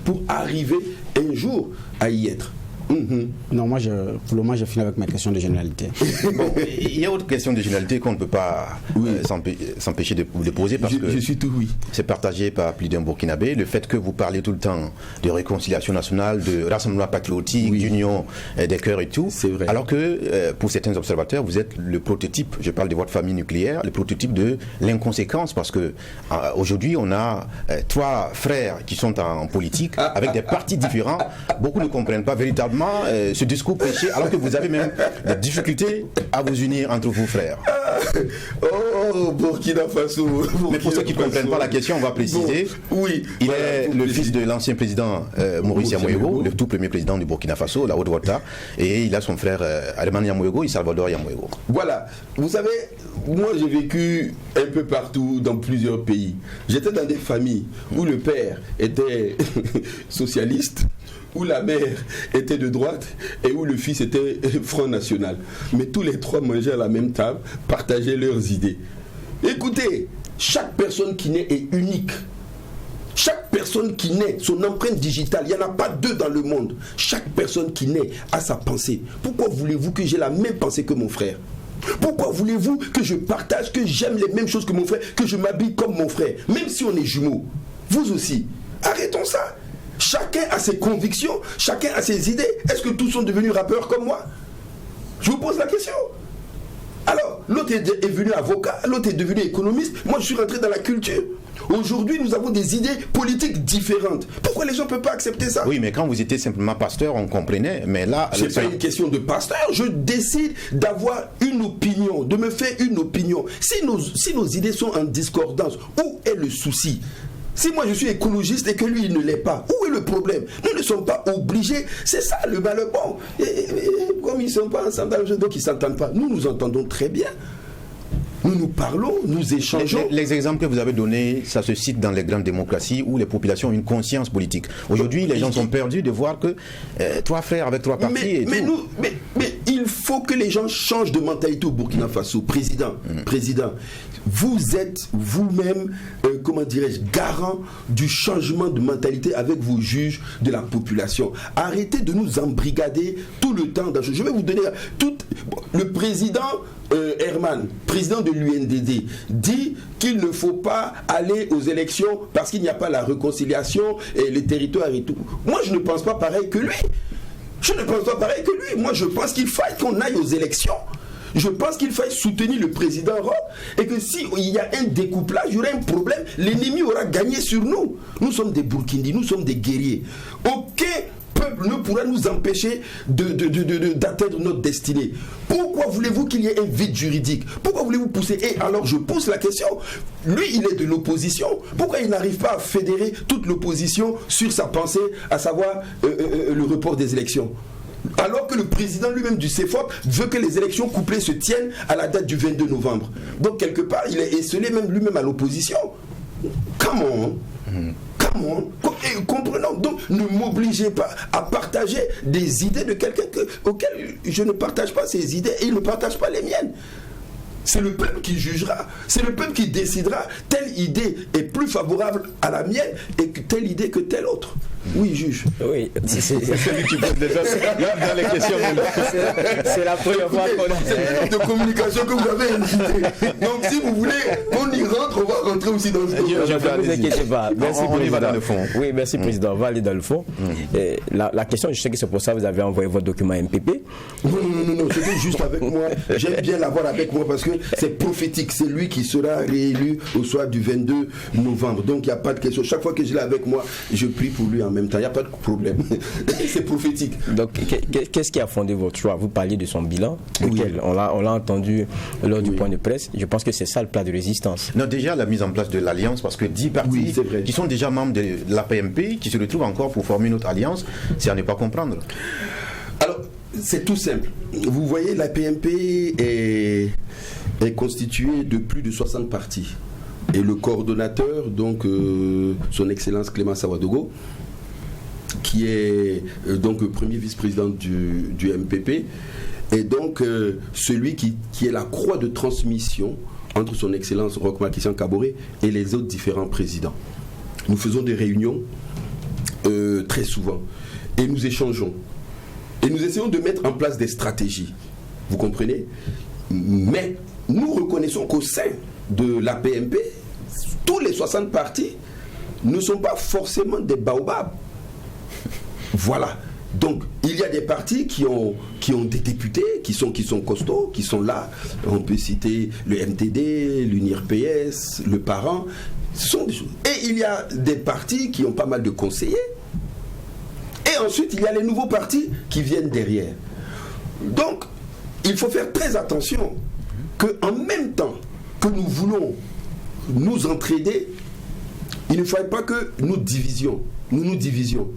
pour arriver un jour à y être. Non, moi, pour le moment, j'ai fini avec ma question de généralité. Bon, il y a autre question de généralité qu'on ne peut pas s'empêcher de poser parce que je suis tout oui. C'est partagé par plus d'un Burkinabé. Le fait que vous parlez tout le temps de réconciliation nationale, de rassemblement patriotique, d'union des cœurs et tout. C'est vrai. Alors que pour certains observateurs, vous êtes le prototype, je parle de votre famille nucléaire, le prototype de l'inconséquence parce que aujourd'hui, on a 3 frères qui sont en politique avec des partis différents. Beaucoup ne comprennent pas véritablement ce discours prêché alors que vous avez même des difficultés à vous unir entre vous frères. Oh, Burkina Faso. Mais pour ceux qui ne comprennent pas la question, on va préciser. Bon, oui. Il est le fils de l'ancien président Maurice Yamoyogo, le tout premier président du Burkina Faso, la Haute-Volta, et il a son frère Aleman Yamoyogo et Salvador Yamoyogo. Voilà. Vous savez, moi j'ai vécu un peu partout dans plusieurs pays. J'étais dans des familles où le père était socialiste, où la mère était de droite et où le fils était Front National. Mais tous les 3 mangeaient à la même table, partageaient leurs idées. Écoutez, chaque personne qui naît est unique. Chaque personne qui naît, son empreinte digitale, il n'y en a pas 2 dans le monde. Chaque personne qui naît a sa pensée. Pourquoi voulez-vous que j'ai la même pensée que mon frère ? Pourquoi voulez-vous que je partage, que j'aime les mêmes choses que mon frère, que je m'habille comme mon frère, même si on est jumeaux ? Vous aussi. Arrêtons ça. Chacun a ses convictions, chacun a ses idées. Est-ce que tous sont devenus rappeurs comme moi ? Je vous pose la question. Alors, l'autre est devenu avocat, l'autre est devenu économiste. Moi, je suis rentré dans la culture. Aujourd'hui, nous avons des idées politiques différentes. Pourquoi les gens ne peuvent pas accepter ça ? Oui, mais quand vous étiez simplement pasteur, on comprenait. Mais là, c'est pas une question de pasteur. Je décide d'avoir une opinion, de me faire une opinion. Si nos idées sont en discordance, où est le souci ? Si moi je suis écologiste et que lui il ne l'est pas, où est le problème ? Nous ne sommes pas obligés, c'est ça le malheur. Bon, comme ils ne sont pas ensemble, donc ils ne s'entendent pas. Nous nous entendons très bien. nous parlons, nous échangeons. Les exemples que vous avez donnés, ça se cite dans les grandes démocraties où les populations ont une conscience politique. Aujourd'hui, les gens sont perdus de voir que 3 frères avec 3 partis mais il faut que les gens changent de mentalité au Burkina Faso. Président, vous êtes vous-même, comment dirais-je, garant du changement de mentalité avec vos juges de la population. Arrêtez de nous embrigader tout le temps. Je vais vous donner le président Herman, président de l'UNDD, dit qu'il ne faut pas aller aux élections parce qu'il n'y a pas la réconciliation et les territoires et tout. Moi, je ne pense pas pareil que lui. Moi, je pense qu'il faille qu'on aille aux élections. Je pense qu'il faille soutenir le président Roch et que s'il y a un découplage, il y aura un problème. L'ennemi aura gagné sur nous. Nous sommes des Burkindis, nous sommes des guerriers. Aucun peuple ne pourra nous empêcher d'atteindre notre destinée. Pourquoi voulez-vous qu'il y ait un vide juridique? Pourquoi voulez-vous pousser? Et alors je pose la question. Lui, il est de l'opposition. Pourquoi il n'arrive pas à fédérer toute l'opposition sur sa pensée, à savoir le report des élections? Alors que le président lui-même du CEFOP veut que les élections couplées se tiennent à la date du 22 novembre. Donc quelque part, il est esselé même lui-même à l'opposition. Comment comprenons. Donc ne m'obligez pas à partager des idées de quelqu'un auquel je ne partage pas ses idées et il ne partage pas les miennes. C'est le peuple qui jugera, c'est le peuple qui décidera telle idée est plus favorable à la mienne et que telle idée que telle autre. Oui, juge. Oui, c'est celui qui pose les choses dans les questions. C'est la première fois qu'on a. C'est le de communication que vous avez invité. Donc si vous voulez qu'on y rentre, on va rentrer aussi dans ce domaine. Ne vous inquiétez pas. Merci, on y va dans le fond. Oui, merci, Président. On va aller dans le fond. La question, je sais que c'est pour ça que vous avez envoyé votre document MPP. Non, c'était juste avec moi. J'aime bien l'avoir avec moi parce que c'est prophétique. C'est lui qui sera réélu au soir du 22 novembre. Donc il n'y a pas de question. Chaque fois que je l'ai avec moi, je prie pour lui en même temps. Il n'y a pas de problème. C'est prophétique. Donc qu'est-ce qui a fondé votre choix? Vous parliez de son bilan, lequel on l'a entendu lors du point de presse. Je pense que c'est ça le plat de résistance. Non, déjà la mise en place de l'alliance, parce que 10 partis qui sont déjà membres de l'APMP, qui se retrouvent encore pour former une autre alliance, c'est à ne pas comprendre. Alors, c'est tout simple. Vous voyez, l'APMP est constitué de plus de 60 partis. Et le coordonnateur, donc son Excellence Clément Sawadogo, qui est donc le premier vice-président du MPP, et donc celui qui est la croix de transmission entre son Excellence Roch Marc Christian Kaboré et les autres différents présidents. Nous faisons des réunions très souvent et nous échangeons. Et nous essayons de mettre en place des stratégies. Vous comprenez? Mais nous reconnaissons qu'au sein de l'APMP, tous les 60 partis ne sont pas forcément des baobabs. Voilà. Donc, il y a des partis qui ont des députés, qui sont costauds, qui sont là. On peut citer le MTD, l'UNIRPS, le Parent. Et il y a des partis qui ont pas mal de conseillers. Et ensuite, il y a les nouveaux partis qui viennent derrière. Donc, il faut faire très attention qu'en même temps que nous voulons nous entraider, il ne faille pas que nous nous divisions.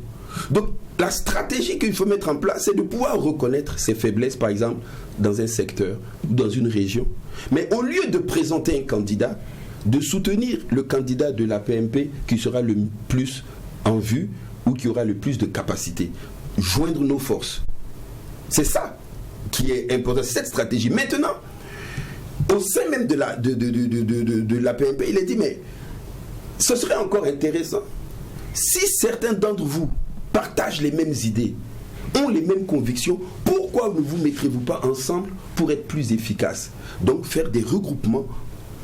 Donc, la stratégie qu'il faut mettre en place, c'est de pouvoir reconnaître ses faiblesses, par exemple, dans un secteur, dans une région. Mais au lieu de présenter un candidat, de soutenir le candidat de la PMP qui sera le plus en vue ou qui aura le plus de capacité. Joindre nos forces. C'est ça qui est important, c'est cette stratégie. Maintenant, au sein même de la PMP, il est dit, mais ce serait encore intéressant si certains d'entre vous partagent les mêmes idées, ont les mêmes convictions, pourquoi ne vous mettrez-vous pas ensemble pour être plus efficace? Donc faire des regroupements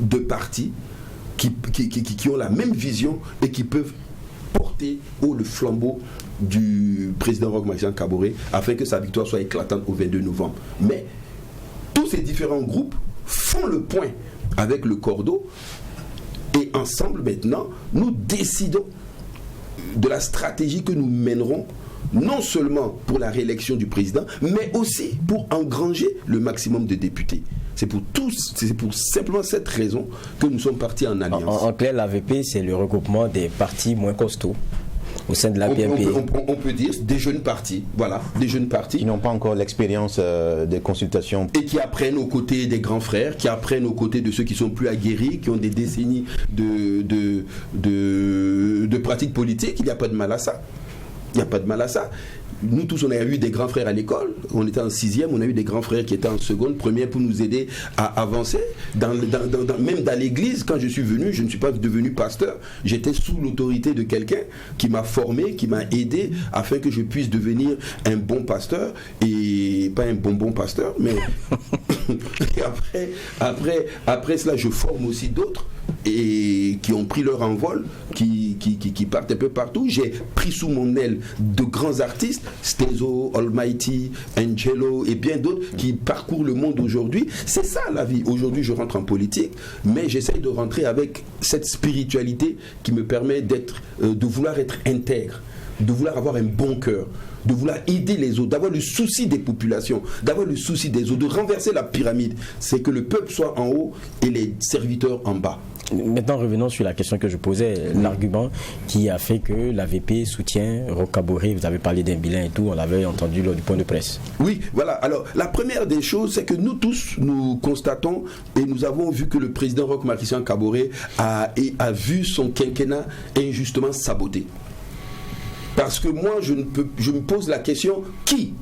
de partis qui ont la même vision et qui peuvent porter haut le flambeau du président Roch Marc Christian Kaboré afin que sa victoire soit éclatante au 22 novembre. Mais tous ces différents groupes font le point avec le cordeau et ensemble maintenant nous décidons de la stratégie que nous mènerons non seulement pour la réélection du président mais aussi pour engranger le maximum de députés. C'est pour simplement cette raison que nous sommes partis en alliance. En clair, l'AVP, c'est le regroupement des partis moins costauds. au sein de la PMP. On peut dire des jeunes partis, voilà, des jeunes partis. Qui n'ont pas encore l'expérience des consultations. Et qui apprennent aux côtés des grands frères, qui apprennent aux côtés de ceux qui sont plus aguerris, qui ont des décennies de pratiques politiques. Il n'y a pas de mal à ça. Il n'y a pas de mal à ça. Nous tous, on a eu des grands frères à l'école. On était en 6e, on a eu des grands frères qui étaient en seconde, première, pour nous aider à avancer. Même dans l'église, quand je suis venu, je ne suis pas devenu pasteur. J'étais sous l'autorité de quelqu'un qui m'a formé, qui m'a aidé afin que je puisse devenir un bon pasteur. Et pas un bonbon pasteur, mais après cela, je forme aussi d'autres et qui ont pris leur envol, qui partent un peu partout. J'ai pris sous mon aile de grands artistes, Stezo, Almighty, Angelo et bien d'autres qui parcourent le monde aujourd'hui. C'est ça la vie. Aujourd'hui, je rentre en politique, mais j'essaye de rentrer avec cette spiritualité qui me permet de vouloir être intègre, de vouloir avoir un bon cœur, de vouloir aider les autres, d'avoir le souci des populations, d'avoir le souci des autres, de renverser la pyramide. C'est que le peuple soit en haut et les serviteurs en bas. Maintenant, revenons sur la question que je posais, l'argument qui a fait que l'AVP soutient Roch Kaboré. Vous avez parlé d'un bilan et tout, on l'avait entendu lors du point de presse. Oui, voilà. Alors, la première des choses, c'est que nous tous, nous constatons et nous avons vu que le président Roch Christian Kaboré a vu son quinquennat injustement saboté. Parce que moi, je me pose la question, qui,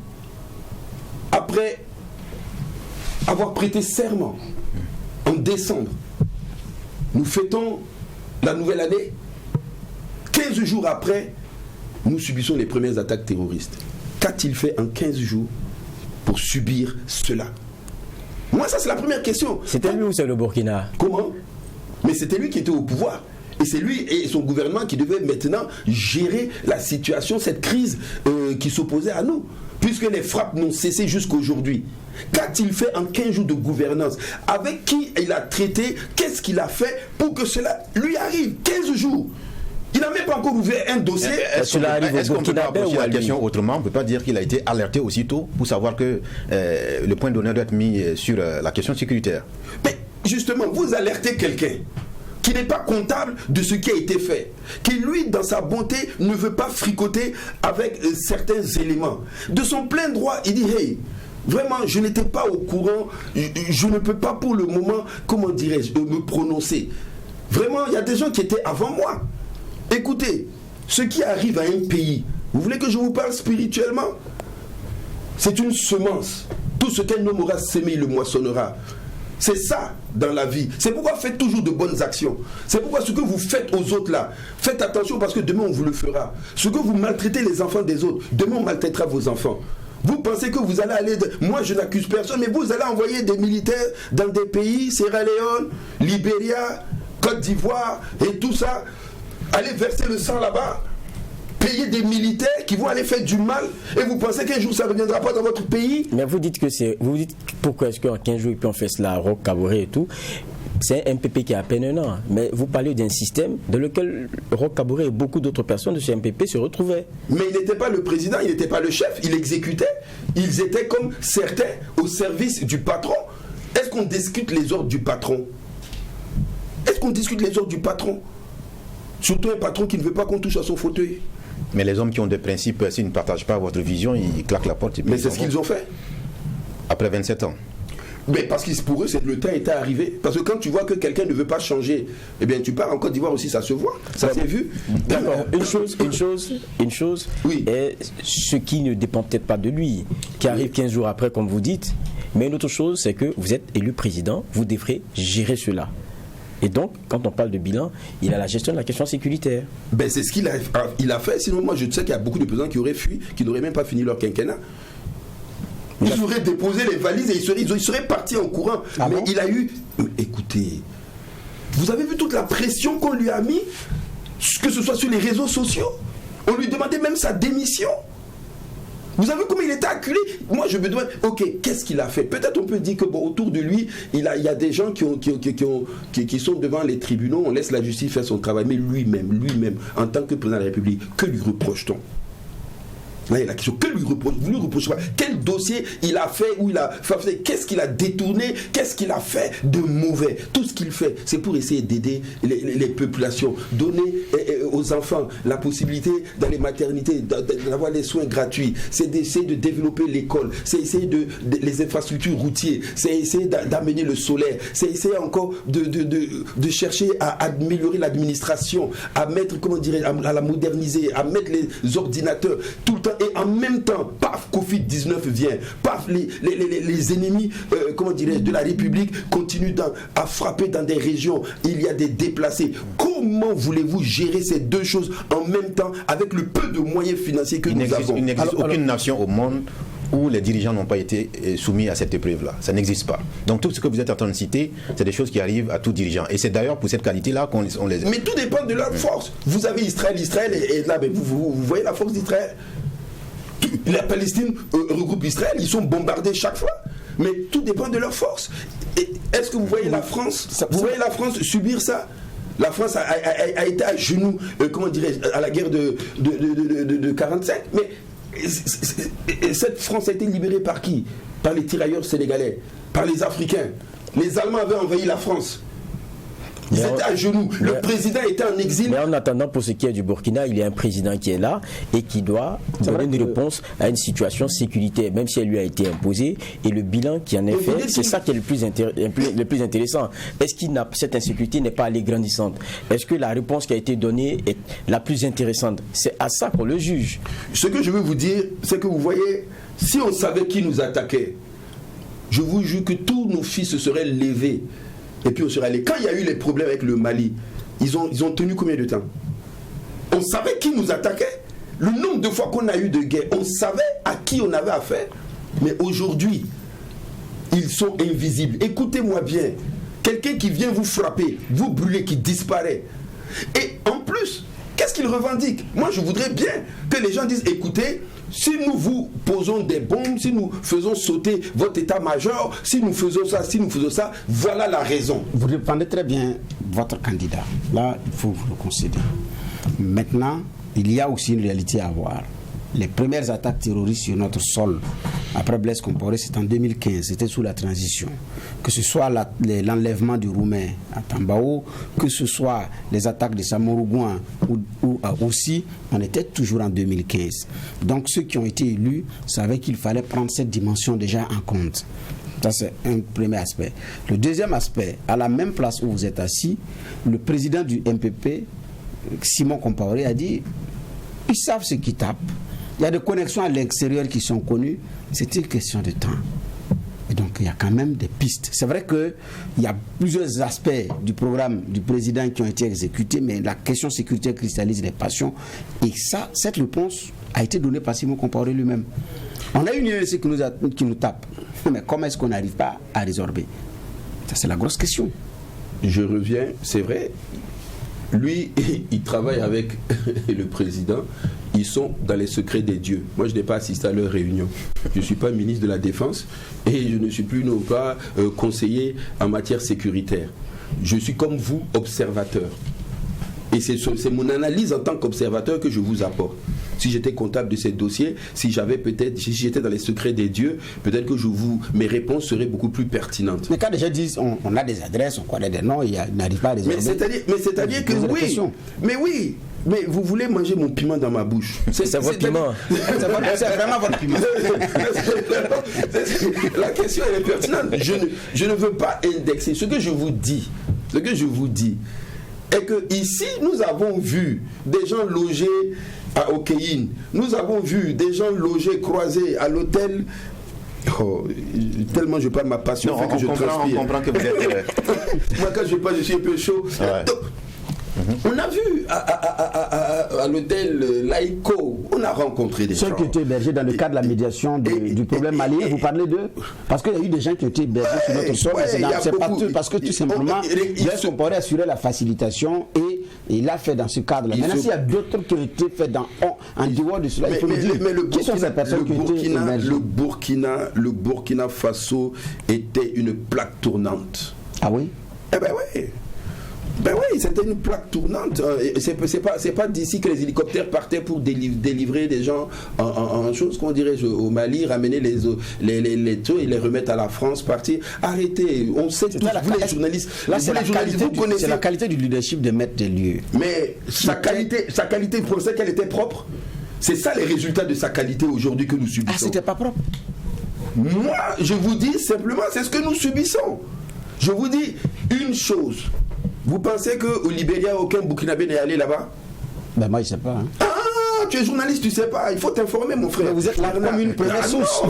après avoir prêté serment en décembre, nous fêtons la nouvelle année, 15 jours après, nous subissons les premières attaques terroristes. Qu'a-t-il fait en 15 jours pour subir cela? Moi, ça c'est la première question. C'était lui ou c'est le Burkina? Comment? Mais c'était lui qui était au pouvoir. Et c'est lui et son gouvernement qui devaient maintenant gérer la situation, cette crise qui s'opposait à nous. Puisque les frappes n'ont cessé jusqu'aujourd'hui. Qu'a-t-il fait en 15 jours de gouvernance? Avec qui il a traité? Qu'est-ce qu'il a fait pour que cela lui arrive? 15 jours. Il n'a même pas encore ouvert un dossier. Est-ce qu'on peut pas approcher la question autrement? On ne peut pas dire qu'il a été alerté aussitôt pour savoir que le point d'honneur doit être mis sur la question sécuritaire. Mais justement, vous alertez quelqu'un qui n'est pas comptable de ce qui a été fait, qui lui, dans sa bonté, ne veut pas fricoter avec certains éléments. De son plein droit, il dit, hey, vraiment, je n'étais pas au courant, je ne peux pas pour le moment, comment dirais-je, me prononcer. Vraiment, il y a des gens qui étaient avant moi. Écoutez, ce qui arrive à un pays, vous voulez que je vous parle spirituellement? C'est une semence. Tout ce qu'un homme aura sémé, il le moissonnera. C'est ça dans la vie. C'est pourquoi faites toujours de bonnes actions. C'est pourquoi ce que vous faites aux autres là, faites attention parce que demain on vous le fera. Ce que vous maltraitez les enfants des autres, demain on maltraitera vos enfants. Vous pensez que vous allez aller... Moi je n'accuse personne, mais vous allez envoyer des militaires dans des pays, Sierra Leone, Libéria, Côte d'Ivoire et tout ça, aller verser le sang là-bas, payer des militaires qui vont aller faire du mal, et vous pensez qu'un jour ça ne reviendra pas dans votre pays? Mais vous dites que c'est... Vous dites pourquoi est-ce qu'en 15 jours et puis on fait cela à Roch Kaboré et tout? C'est un MPP qui a à peine un an. Mais vous parlez d'un système dans lequel Roch Kaboré et beaucoup d'autres personnes de ce MPP se retrouvaient. Mais il n'était pas le président, il n'était pas le chef, il exécutait. Ils étaient comme certains au service du patron. Est-ce qu'on discute les ordres du patron? Est-ce qu'on discute les ordres du patron? Surtout un patron qui ne veut pas qu'on touche à son fauteuil. Mais les hommes qui ont des principes, s'ils ne partagent pas votre vision, ils claquent la porte. Mais c'est ce qu'ils ont fait. Après 27 ans. Mais parce que pour eux, le temps était arrivé. Parce que quand tu vois que quelqu'un ne veut pas changer, eh bien tu pars en Côte d'Ivoire aussi, ça se voit, ça s'est vu. D'accord, une chose oui. Est ce qui ne dépend peut-être pas de lui, qui arrive 15 jours après, comme vous dites. Mais une autre chose, c'est que vous êtes élu président, vous devrez gérer cela. Et donc, quand on parle de bilan, il a la gestion de la question sécuritaire. Ben, c'est ce qu'il a fait. Sinon, moi, je sais qu'il y a beaucoup de présidents qui auraient fui, qui n'auraient même pas fini leur quinquennat. Ils auraient déposé les valises et ils seraient partis en courant. Ah mais bon? Il a eu... Écoutez, vous avez vu toute la pression qu'on lui a mis, que ce soit sur les réseaux sociaux. On lui demandait même sa démission. Vous avez vu comment il était acculé? Moi, je me demande, ok, qu'est-ce qu'il a fait? Peut-être on peut dire que bon, autour de lui, il y a des gens qui sont devant les tribunaux, on laisse la justice faire son travail, mais lui-même, en tant que président de la République, que lui reproche-t-on? Là, il y a la question, que vous lui reprochez pas? Quel dossier il a fait, ou il a fait, qu'est-ce qu'il a détourné, qu'est-ce qu'il a fait de mauvais? Tout ce qu'il fait, c'est pour essayer d'aider les populations, donner aux enfants la possibilité d'aller maternités, d'avoir les soins gratuits, c'est d'essayer de développer l'école, c'est essayer les infrastructures routières, c'est essayer d'amener le solaire, c'est essayer encore de chercher à améliorer l'administration, à mettre, comment dirais, à la moderniser, à mettre les ordinateurs tout le temps. Et en même temps, paf, Covid-19 vient, paf, les ennemis, comment dirais-je, de la République continuent à frapper dans des régions, il y a des déplacés. Comment voulez-vous gérer ces deux choses en même temps avec le peu de moyens financiers que nous avons? Il n'existe aucune nation au monde où les dirigeants n'ont pas été soumis à cette épreuve-là. Ça n'existe pas. Donc tout ce que vous êtes en train de citer, c'est des choses qui arrivent à tout dirigeant. Et c'est d'ailleurs pour cette qualité-là qu'on les... Mais tout dépend de leur force. Vous avez Israël et là, vous voyez la force d'Israël. La Palestine regroupe Israël, ils sont bombardés chaque fois. Mais tout dépend de leur force. Et est-ce que vous voyez la France, subir ça? La France a été à genoux, comment dirais-je, à la guerre de 47. Mais cette France a été libérée par qui? Par les tirailleurs sénégalais, par les Africains. Les Allemands avaient envahi la France. Ils étaient à genoux. Le président était en exil. Mais en attendant, pour ce qui est du Burkina, il y a un président qui est là et qui doit donner une réponse à une situation sécuritaire, même si elle lui a été imposée. Et le bilan qui en est fait, c'est ça qui est le plus intéressant. Est-ce que cette insécurité n'est pas allée grandissante? Est-ce que la réponse qui a été donnée est la plus intéressante? C'est à ça qu'on le juge. Ce que je veux vous dire, c'est que vous voyez, si on savait qui nous attaquait, je vous jure que tous nos fils se seraient levés. Et puis on serait allé. Quand il y a eu les problèmes avec le Mali, ils ont tenu combien de temps? On savait qui nous attaquait. Le nombre de fois qu'on a eu de guerre, on savait à qui on avait affaire. Mais aujourd'hui, ils sont invisibles. Écoutez-moi bien. Quelqu'un qui vient vous frapper, vous brûler, qui disparaît. Et en plus, qu'est-ce qu'il revendique? Moi, je voudrais bien que les gens disent, écoutez, si nous vous posons des bombes, si nous faisons sauter votre état-major, si nous faisons ça, voilà la raison. Vous répondez très bien votre candidat. Là, il faut vous le concéder. Maintenant, il y a aussi une réalité à voir. Les premières attaques terroristes sur notre sol, après Blaise Compaoré, c'est en 2015, c'était sous la transition. Que ce soit l'enlèvement du Roumain à Tambao, que ce soit les attaques de Samorougouan ou aussi, on était toujours en 2015. Donc ceux qui ont été élus savaient qu'il fallait prendre cette dimension déjà en compte. Ça, c'est un premier aspect. Le deuxième aspect, à la même place où vous êtes assis, le président du MPP, Simon Compaoré, a dit ils savent ce qu'ils tapent. Il y a des connexions à l'extérieur qui sont connues. C'est une question de temps. Et donc, il y a quand même des pistes. C'est vrai qu'il y a plusieurs aspects du programme du président qui ont été exécutés, mais la question sécuritaire cristallise les passions. Et ça, cette réponse a été donnée par Simon Compaoré lui-même. On a une UNC qui nous tape. Mais comment est-ce qu'on n'arrive pas à résorber? Ça, c'est la grosse question. Je reviens, c'est vrai. Lui, il travaille avec le président. Ils sont dans les secrets des dieux. Moi, je n'ai pas assisté à leur réunion. Je ne suis pas ministre de la Défense et je ne suis plus non pas conseiller en matière sécuritaire. Je suis comme vous, observateur. Et c'est mon analyse en tant qu'observateur que je vous apporte. Si j'étais comptable de ces dossiers, si j'étais dans les secrets des dieux, peut-être que mes réponses seraient beaucoup plus pertinentes. Mais quand les gens disent on a des adresses, on connaît des noms, ils n'arrivent pas à résoudre. Mais c'est-à-dire que oui. Mais oui. Mais vous voulez manger mon piment dans ma bouche. C'est votre piment. C'est vraiment votre piment. La question est pertinente. Je ne veux pas indexer. Ce que je vous dis est que ici, nous avons vu des gens logés à Okéine. Nous avons vu des gens logés, croisés à l'hôtel. Oh, tellement je parle ma passion, non, fait que je transpire. On comprend que vous êtes... Moi, quand je parle, je suis un peu chaud. Ouais. Donc, on a vu à l'hôtel Laïko, on a rencontré des gens. Ceux qui étaient hébergés dans le cadre de la médiation du problème malien, vous parlez d'eux? Parce qu'il y a eu des gens qui ont été hébergés sur notre sol, c'est pas tout, parce que tout simplement, Blaise Compaoré assurer la facilitation et il l'a fait dans ce cadre-là. Maintenant, s'il y a d'autres qui ont été faits en dehors de cela, il faut le dire. Qui sont ces personnes qui ont été hébergées? Le Burkina Faso était une plaque tournante. Ah oui? Eh ben oui. Ben c'était une plaque tournante. C'est pas d'ici que les hélicoptères partaient pour délivrer des gens en chose qu'on dirait au Mali, ramener les taux et les remettre à la France, partir. Arrêtez, on sait tous, vous les journalistes. Là, c'est la qualité du leadership de mettre des lieux. Mais sa qualité, vous pensez qu'elle était propre? C'est ça les résultats de sa qualité aujourd'hui que nous subissons. Ah, c'était pas propre? Moi, je vous dis simplement, c'est ce que nous subissons. Je vous dis une chose. Vous pensez qu'au Libéria, aucun Burkinabé n'est allé là-bas? Ben moi, je sais pas. Hein. Ah, tu es journaliste, tu sais pas. Il faut t'informer, mon frère. Mais vous êtes là comme une première source.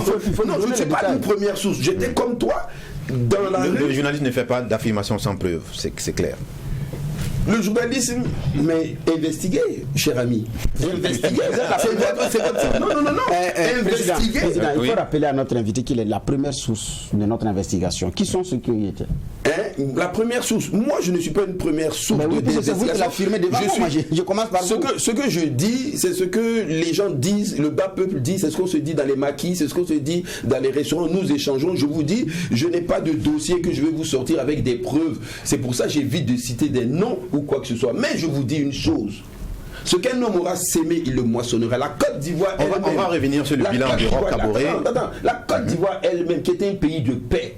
Non, je ne suis pas une première source. J'étais comme toi dans la rue. Le journaliste ne fait pas d'affirmation sans preuve, c'est clair. Le journalisme, mais investiguez, cher ami. Investiguez. Non. Investiguez. Président, il faut rappeler à notre invité qu'il est la première source de notre investigation. Qui sont ceux qui y étaient? La première source. Moi, je ne suis pas une première source d'investigation. Je commence par ce que je dis, c'est ce que les gens disent, le bas peuple dit, c'est ce qu'on se dit dans les maquis, c'est ce qu'on se dit dans les restaurants. Nous échangeons. Je vous dis, je n'ai pas de dossier que je vais vous sortir avec des preuves. C'est pour ça que j'évite de citer des noms ou quoi que ce soit. Mais je vous dis une chose. Ce qu'un homme aura sémé, il le moissonnera. La Côte d'Ivoire on va revenir sur le bilan du Roch-Kaboré. La Côte d'Ivoire elle-même, qui était un pays de paix.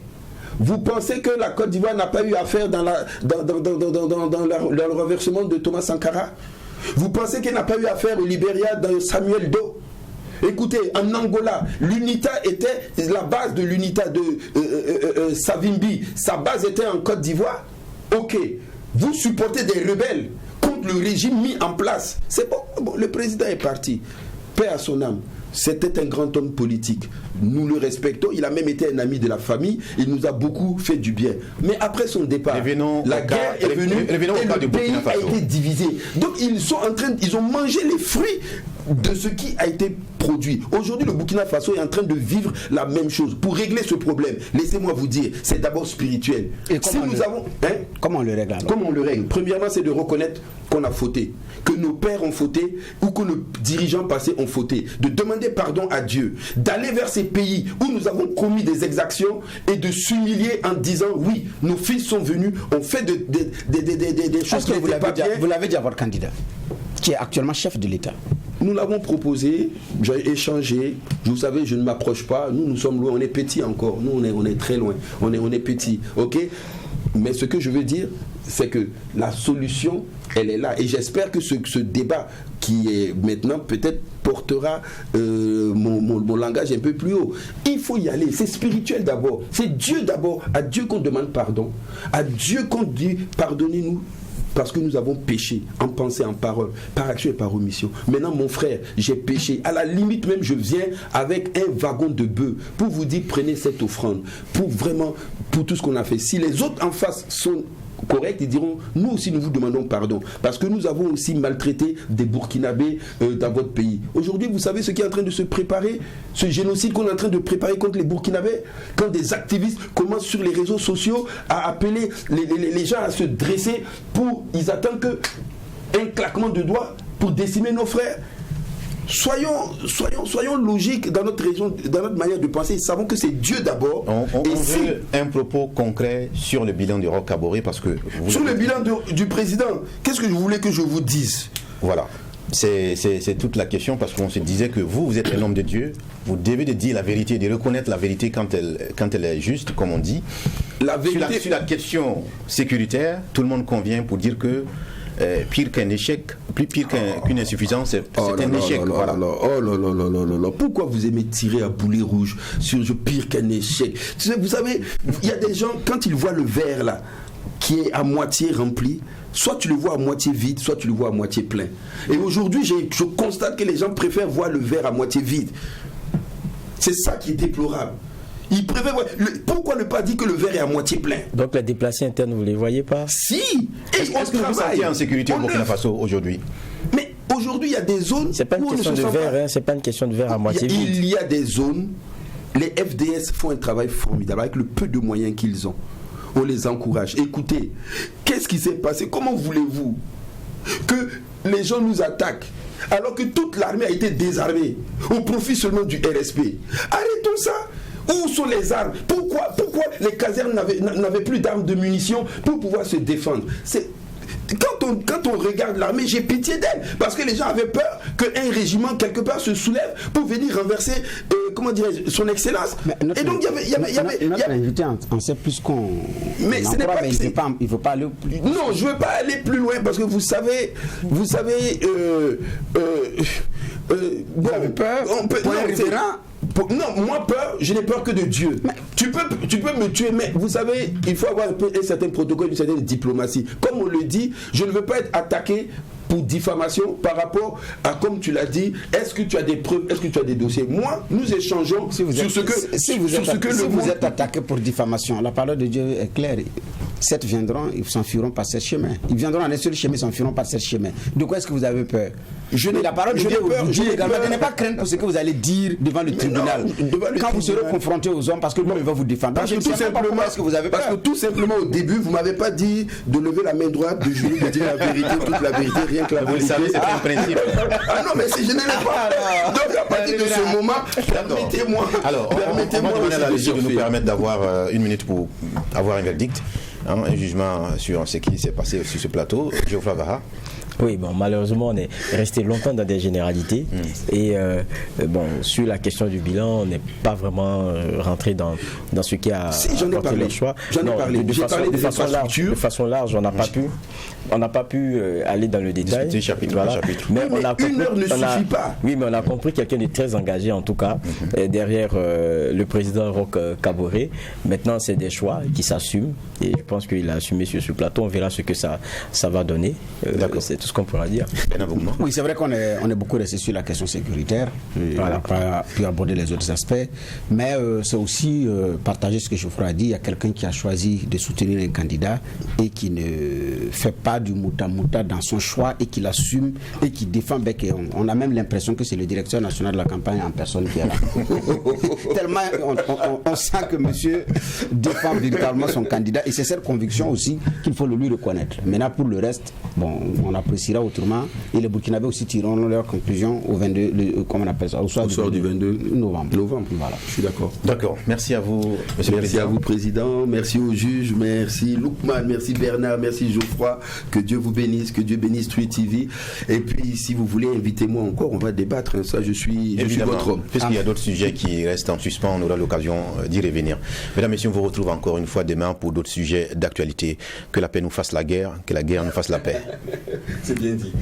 Vous pensez que la Côte d'Ivoire n'a pas eu affaire dans le renversement de Thomas Sankara? Vous pensez qu'elle n'a pas eu affaire au Libéria dans Samuel Doe? Écoutez, en Angola, l'UNITA était la base de l'UNITA de Savimbi. Sa base était en Côte d'Ivoire. Ok. Vous supportez des rebelles contre le régime mis en place. C'est bon, le président est parti. Paix à son âme. C'était un grand homme politique. Nous le respectons. Il a même été un ami de la famille. Il nous a beaucoup fait du bien. Mais après son départ, la guerre est venue et le pays a été divisé. Donc ils ont mangé les fruits de ce qui a été produit. Aujourd'hui, le Burkina Faso est en train de vivre la même chose. Pour régler ce problème, laissez-moi vous dire, c'est d'abord spirituel. Et comment on le règle alors? Comment on le règle? Premièrement, c'est de reconnaître qu'on a fauté, que nos pères ont fauté ou que nos dirigeants passés ont fauté, de demander pardon à Dieu, d'aller vers ces pays où nous avons commis des exactions et de s'humilier en disant oui, nos fils sont venus, on fait des choses qui n'étaient pas bien. Vous l'avez dit à votre candidat, qui est actuellement chef de l'État. Nous l'avons proposé, j'ai échangé. Vous savez, je ne m'approche pas. Nous sommes loin, on est petits encore. Nous, on est très loin. On est petits, ok? Mais ce que je veux dire, c'est que la solution, elle est là. Et j'espère que ce débat qui est maintenant peut-être portera mon langage un peu plus haut. Il faut y aller. C'est spirituel d'abord. C'est Dieu d'abord. À Dieu qu'on demande pardon. À Dieu qu'on dit pardonnez-nous. Parce que nous avons péché en pensée, en parole, par action et par omission. Maintenant, mon frère, j'ai péché. À la limite même, je viens avec un wagon de bœuf pour vous dire, prenez cette offrande. Pour tout ce qu'on a fait. Si les autres en face sont corrects, ils diront, nous aussi nous vous demandons pardon. Parce que nous avons aussi maltraité des Burkinabés dans votre pays. Aujourd'hui, vous savez ce qui est en train de se préparer, ce génocide qu'on est en train de préparer contre les Burkinabés, quand des activistes commencent sur les réseaux sociaux à appeler les gens à se dresser ils attendent qu'un claquement de doigts pour décimer nos frères. Soyons logiques dans notre région, dans notre manière de penser. Nous savons que c'est Dieu d'abord. On veut un propos concret sur le bilan du Roch-Kaboré parce que... Sur le bilan du président, qu'est-ce que je voulais que je vous dise? Voilà. C'est toute la question parce qu'on se disait que vous êtes un homme de Dieu, vous devez de dire la vérité, de reconnaître la vérité quand elle est juste, comme on dit. La vérité... sur la question sécuritaire, tout le monde convient pour dire que pire qu'un échec, plus pire qu'une insuffisance, c'est un échec. Voilà. Pourquoi vous aimez tirer à boulet rouge sur pire qu'un échec? Vous savez, il y a des gens, quand ils voient le verre là, qui est à moitié rempli, soit tu le vois à moitié vide, soit tu le vois à moitié plein. Et aujourd'hui, je constate que les gens préfèrent voir le verre à moitié vide. C'est ça qui est déplorable. Ils préfèrent voir. Pourquoi ne pas dire que le verre est à moitié plein? Donc les déplacés internes, vous ne les voyez pas? Si. Est-ce que vous vous sentez en sécurité au Burkina Faso aujourd'hui? Mais aujourd'hui, il y a des zones. C'est pas une question de verre, c'est pas une question de verre à moitié vide. Il y a des zones. Les FDS font un travail formidable avec le peu de moyens qu'ils ont. On les encourage. Écoutez, qu'est-ce qui s'est passé? Comment voulez-vous que les gens nous attaquent alors que toute l'armée a été désarmée au profit seulement du RSP? Arrêtons ça. Où sont les armes? Pourquoi les casernes n'avaient plus d'armes de munitions pour pouvoir se défendre? quand on regarde l'armée, j'ai pitié d'elle, parce que les gens avaient peur qu'un régiment quelque part se soulève pour venir renverser, comment dirais-je, son excellence. Et donc il y avait notre invité en sait plus qu'on. Mais ce n'est pas. Mais il ne faut pas aller plus. Non, je ne veux pas aller plus loin parce que vous savez. Vous avez peur. Non, moi peur, je n'ai peur que de Dieu. Tu peux me tuer, mais vous savez, il faut avoir un certain protocole, une certaine diplomatie. Comme on le dit, je ne veux pas être attaqué pour diffamation par rapport à, comme tu l'as dit, est-ce que tu as des preuves, est-ce que tu as des dossiers. Moi, nous échangeons sur ce que... Si vous êtes attaqué pour diffamation, la parole de Dieu est claire. 7 viendront, ils s'enfuiront par ce chemin. Ils viendront en un seul chemin, ils s'enfuiront par ce chemin. De quoi est-ce que vous avez peur? La parole de Dieu n'est pas crainte pour ce que vous allez dire devant le tribunal. Quand vous serez confronté aux hommes, parce que l'homme va vous défendre. Parce que tout simplement, au début, vous ne m'avez pas dit de lever la main droite, de jurer, de dire la vérité, toute la vérité, rien que la vérité. Vous savez, c'est un principe. Ah non, mais si je ne l'ai pas. Donc à partir de ce moment, permettez-moi. Alors, on va demander à la régie de nous permettre d'avoir 1 minute pour avoir un verdict, un jugement sur ce qui s'est passé sur ce plateau. Geoffroy Vaha. Oui, bon, malheureusement, on est resté longtemps dans des généralités. Et bon, sur la question du bilan, on n'est pas vraiment rentré dans ce qui a apporté les choix. J'en ai parlé. De façon large, on n'a pas pu aller dans le détail. Discuter chapitre par chapitre. Mais une heure ne suffit pas. Oui, mais on a compris quelqu'un de très engagé, en tout cas, derrière le président Roch Kaboré. Maintenant, c'est des choix qui s'assument. Et je pense qu'il a assumé sur ce plateau. On verra ce que ça va donner. D'accord. C'est tout ce qu'on pourra dire. Oui, c'est vrai qu'on est beaucoup resté sur la question sécuritaire. On n'a pas pu aborder les autres aspects. Mais c'est aussi partager ce que Geoffroy a dit. Il y a quelqu'un qui a choisi de soutenir un candidat et qui ne fait pas du mouta-mouta dans son choix et qui l'assume et qui défend bec et ongle. On a même l'impression que c'est le directeur national de la campagne en personne qui est là. Tellement on sent que monsieur défend véritablement son candidat et c'est cette conviction aussi qu'il faut le lui reconnaître. Maintenant, pour le reste, bon, on appréciera autrement et les Burkinabés aussi tireront leurs conclusions au 22, comment on appelle ça, au soir du 22 novembre. Voilà, je suis d'accord. D'accord. Merci à vous, monsieur le président. Merci à vous, président. Merci aux juges. Merci Loukman. Merci Bernard. Merci Geoffroy. Que Dieu vous bénisse. Que Dieu bénisse True TV. Et puis, si vous voulez, invitez-moi encore. On va débattre. Ça, je suis votre homme. Puisqu'il y a d'autres sujets qui restent en suspens, on aura l'occasion d'y revenir. Mesdames, Messieurs, on vous retrouve encore une fois demain pour d'autres sujets d'actualité. Que la paix nous fasse la guerre. Que la guerre nous fasse la paix. C'est bien dit.